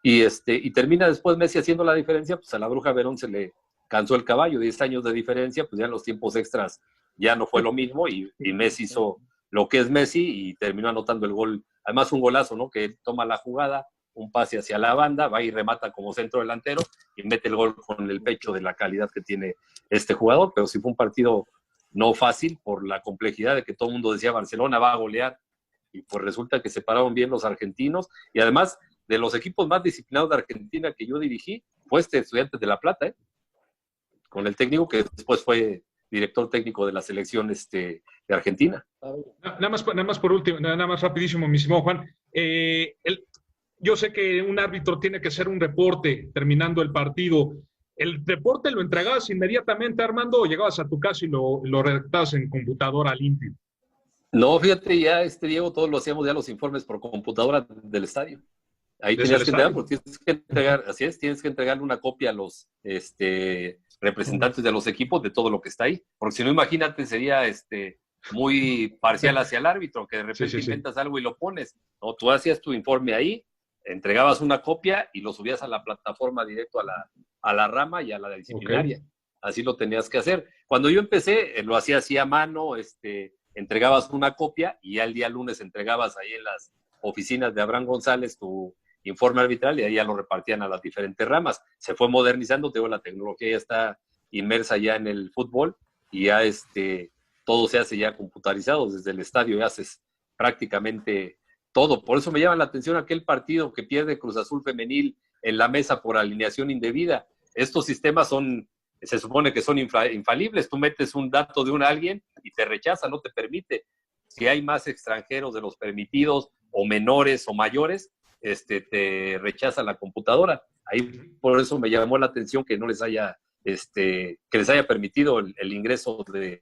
Y termina después Messi haciendo la diferencia, pues a la Bruja Verón se le cansó el caballo, 10 años de diferencia, pues ya en los tiempos extras ya no fue lo mismo, y Messi hizo lo que es Messi y terminó anotando el gol, además un golazo, ¿no? Que toma la jugada, un pase hacia la banda, va y remata como centro delantero y mete el gol con el pecho de la calidad que tiene este jugador, pero sí fue un partido no fácil por la complejidad de que todo el mundo decía Barcelona va a golear, y pues resulta que se pararon bien los argentinos, y además de los equipos más disciplinados de Argentina que yo dirigí, fue Estudiantes de La Plata, con el técnico que después fue director técnico de la selección de Argentina. Nada más por último, nada más rapidísimo, mi estimado Juan. Yo sé que un árbitro tiene que hacer un reporte terminando el partido. ¿El reporte lo entregabas inmediatamente, Armando, o llegabas a tu casa y lo redactabas en computadora limpio? No, fíjate, ya Diego, todos lo hacíamos ya los informes por computadora del estadio. Ahí tenías que entregar, porque tienes que entregar, así es, tienes que entregarle una copia a los representantes de los equipos de todo lo que está ahí. Porque si no, imagínate, sería muy parcial hacia el árbitro, que de repente inventas algo y lo pones. No, tú hacías tu informe ahí, entregabas una copia y lo subías a la plataforma directo a la rama y a la disciplinaria. Así lo tenías que hacer. Cuando yo empecé, lo hacía así a mano, entregabas una copia y ya el día lunes entregabas ahí en las oficinas de Abraham González tu informe arbitral y ahí ya lo repartían a las diferentes ramas. Se fue modernizando, la tecnología ya está inmersa ya en el fútbol y ya todo se hace ya computarizado, desde el estadio ya haces prácticamente todo. Por eso me llama la atención aquel partido que pierde Cruz Azul femenil en la mesa por alineación indebida. Estos sistemas se supone que son infalibles. Tú metes un dato de alguien y te rechaza, no te permite. Si hay más extranjeros de los permitidos o menores o mayores, te rechaza la computadora. Ahí por eso me llamó la atención que no les haya, que les haya permitido el ingreso de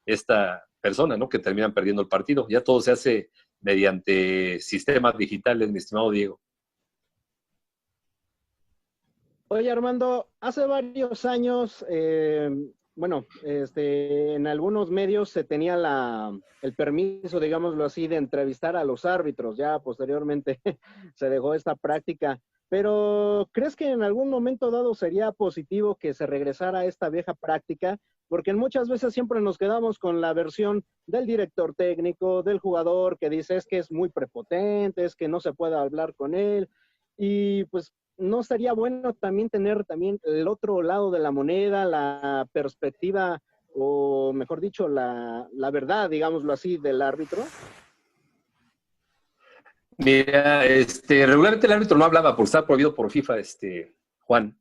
esta persona, ¿no? Que terminan perdiendo el partido. Ya todo se hace mediante sistemas digitales, mi estimado Diego. Oye, Armando, hace varios años, en algunos medios se tenía el permiso, digámoslo así, de entrevistar a los árbitros. Ya posteriormente se dejó esta práctica. Pero, ¿crees que en algún momento dado sería positivo que se regresara a esta vieja práctica? Porque muchas veces siempre nos quedamos con la versión del director técnico, del jugador, que dice es que es muy prepotente, es que no se puede hablar con él. Y pues, ¿no sería bueno también tener también el otro lado de la moneda, la perspectiva, o mejor dicho, la verdad, digámoslo así, del árbitro? Mira, regularmente el árbitro no hablaba por estar prohibido por FIFA, Juan.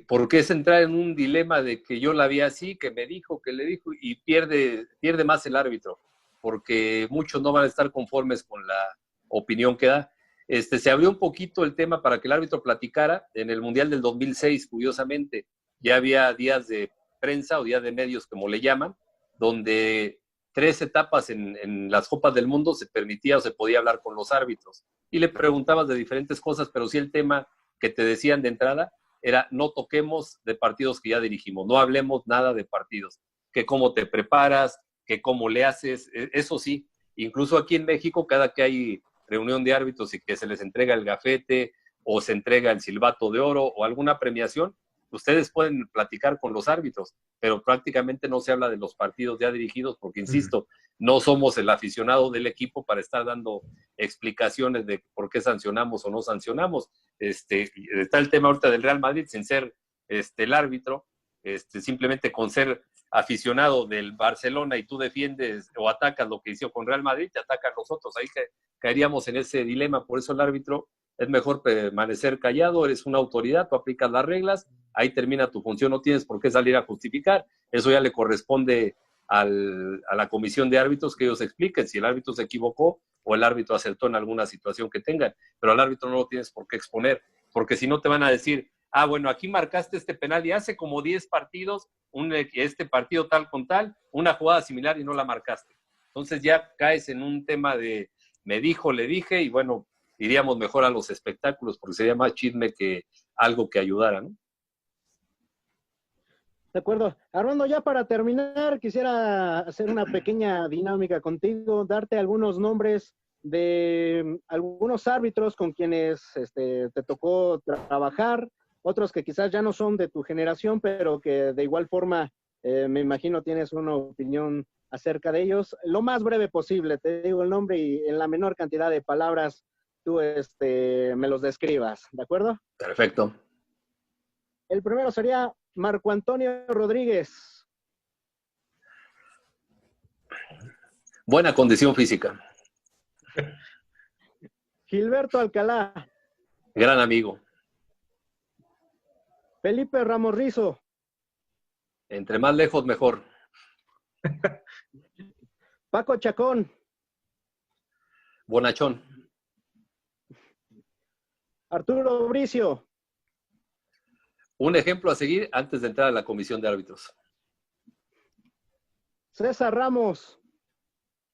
Porque es entrar en un dilema de que yo la vi así, que me dijo, que le dijo, y pierde más el árbitro, porque muchos no van a estar conformes con la opinión que da. Se abrió un poquito el tema para que el árbitro platicara en el Mundial del 2006, curiosamente. Ya había días de prensa o días de medios, como le llaman, donde 3 etapas en las Copas del Mundo se permitía o se podía hablar con los árbitros. Y le preguntabas de diferentes cosas, pero sí el tema que te decían de entrada era no toquemos de partidos que ya dirigimos, no hablemos nada de partidos, que cómo te preparas, que cómo le haces, eso sí. Incluso aquí en México, cada que hay reunión de árbitros y que se les entrega el gafete o se entrega el silbato de oro o alguna premiación, ustedes pueden platicar con los árbitros, pero prácticamente no se habla de los partidos ya dirigidos porque, insisto, no somos el aficionado del equipo para estar dando explicaciones de por qué sancionamos o no sancionamos. Está el tema ahorita del Real Madrid sin ser el árbitro, simplemente con ser aficionado del Barcelona y tú defiendes o atacas lo que hizo con Real Madrid, te atacan los otros. Ahí caeríamos en ese dilema. Por eso el árbitro es mejor permanecer callado, eres una autoridad, tú aplicas las reglas, ahí termina tu función, no tienes por qué salir a justificar. Eso ya le corresponde a la comisión de árbitros que ellos expliquen si el árbitro se equivocó o el árbitro acertó en alguna situación que tengan. Pero al árbitro no lo tienes por qué exponer, porque si no te van a decir, bueno, aquí marcaste este penal y hace como 10 partidos, este partido tal con tal, una jugada similar y no la marcaste. Entonces ya caes en un tema de me dijo, le dije, y bueno, iríamos mejor a los espectáculos porque sería más chisme que algo que ayudara, ¿no? De acuerdo. Armando, ya para terminar, quisiera hacer una pequeña dinámica contigo, darte algunos nombres de algunos árbitros con quienes te tocó trabajar, otros que quizás ya no son de tu generación, pero que de igual forma me imagino tienes una opinión acerca de ellos. Lo más breve posible, te digo el nombre y en la menor cantidad de palabras tú me los describas, ¿de acuerdo? Perfecto. El primero sería Marco Antonio Rodríguez. Buena condición física. Gilberto Alcalá. Gran amigo. Felipe Ramos Rizo. Entre más lejos, mejor. Paco Chacón. Bonachón. Arturo Bricio. Un ejemplo a seguir antes de entrar a la comisión de árbitros. César Ramos.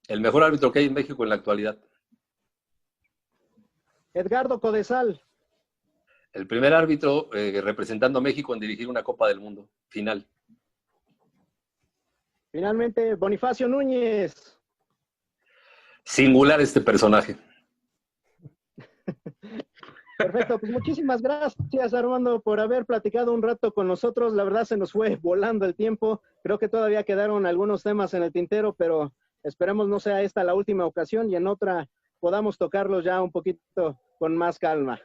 El mejor árbitro que hay en México en la actualidad. Edgardo Codesal. El primer árbitro representando a México en dirigir una Copa del Mundo. Final. Finalmente, Bonifacio Núñez. Singular este personaje. Perfecto, pues muchísimas gracias, Armando, por haber platicado un rato con nosotros. La verdad se nos fue volando el tiempo. Creo que todavía quedaron algunos temas en el tintero, pero esperemos no sea esta la última ocasión y en otra podamos tocarlos ya un poquito con más calma.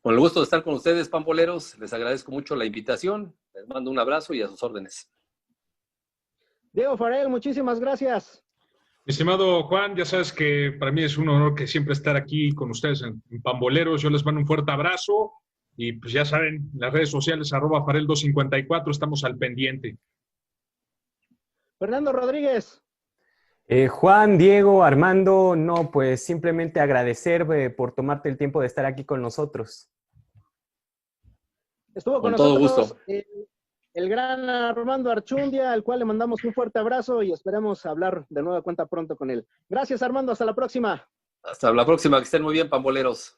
Con el gusto de estar con ustedes, pamboleros. Les agradezco mucho la invitación. Les mando un abrazo y a sus órdenes. Diego Farel, muchísimas gracias. Mi estimado Juan, ya sabes que para mí es un honor que siempre estar aquí con ustedes en Pamboleros. Yo les mando un fuerte abrazo y pues ya saben, las redes sociales @Farel254, estamos al pendiente. Fernando Rodríguez. Juan, Diego, Armando, no, pues simplemente agradecer por tomarte el tiempo de estar aquí con nosotros. Estuvo con todo nosotros gusto. El gran Armando Archundia, al cual le mandamos un fuerte abrazo y esperemos hablar de nueva cuenta pronto con él. Gracias, Armando. Hasta la próxima. Hasta la próxima. Que estén muy bien, pamboleros.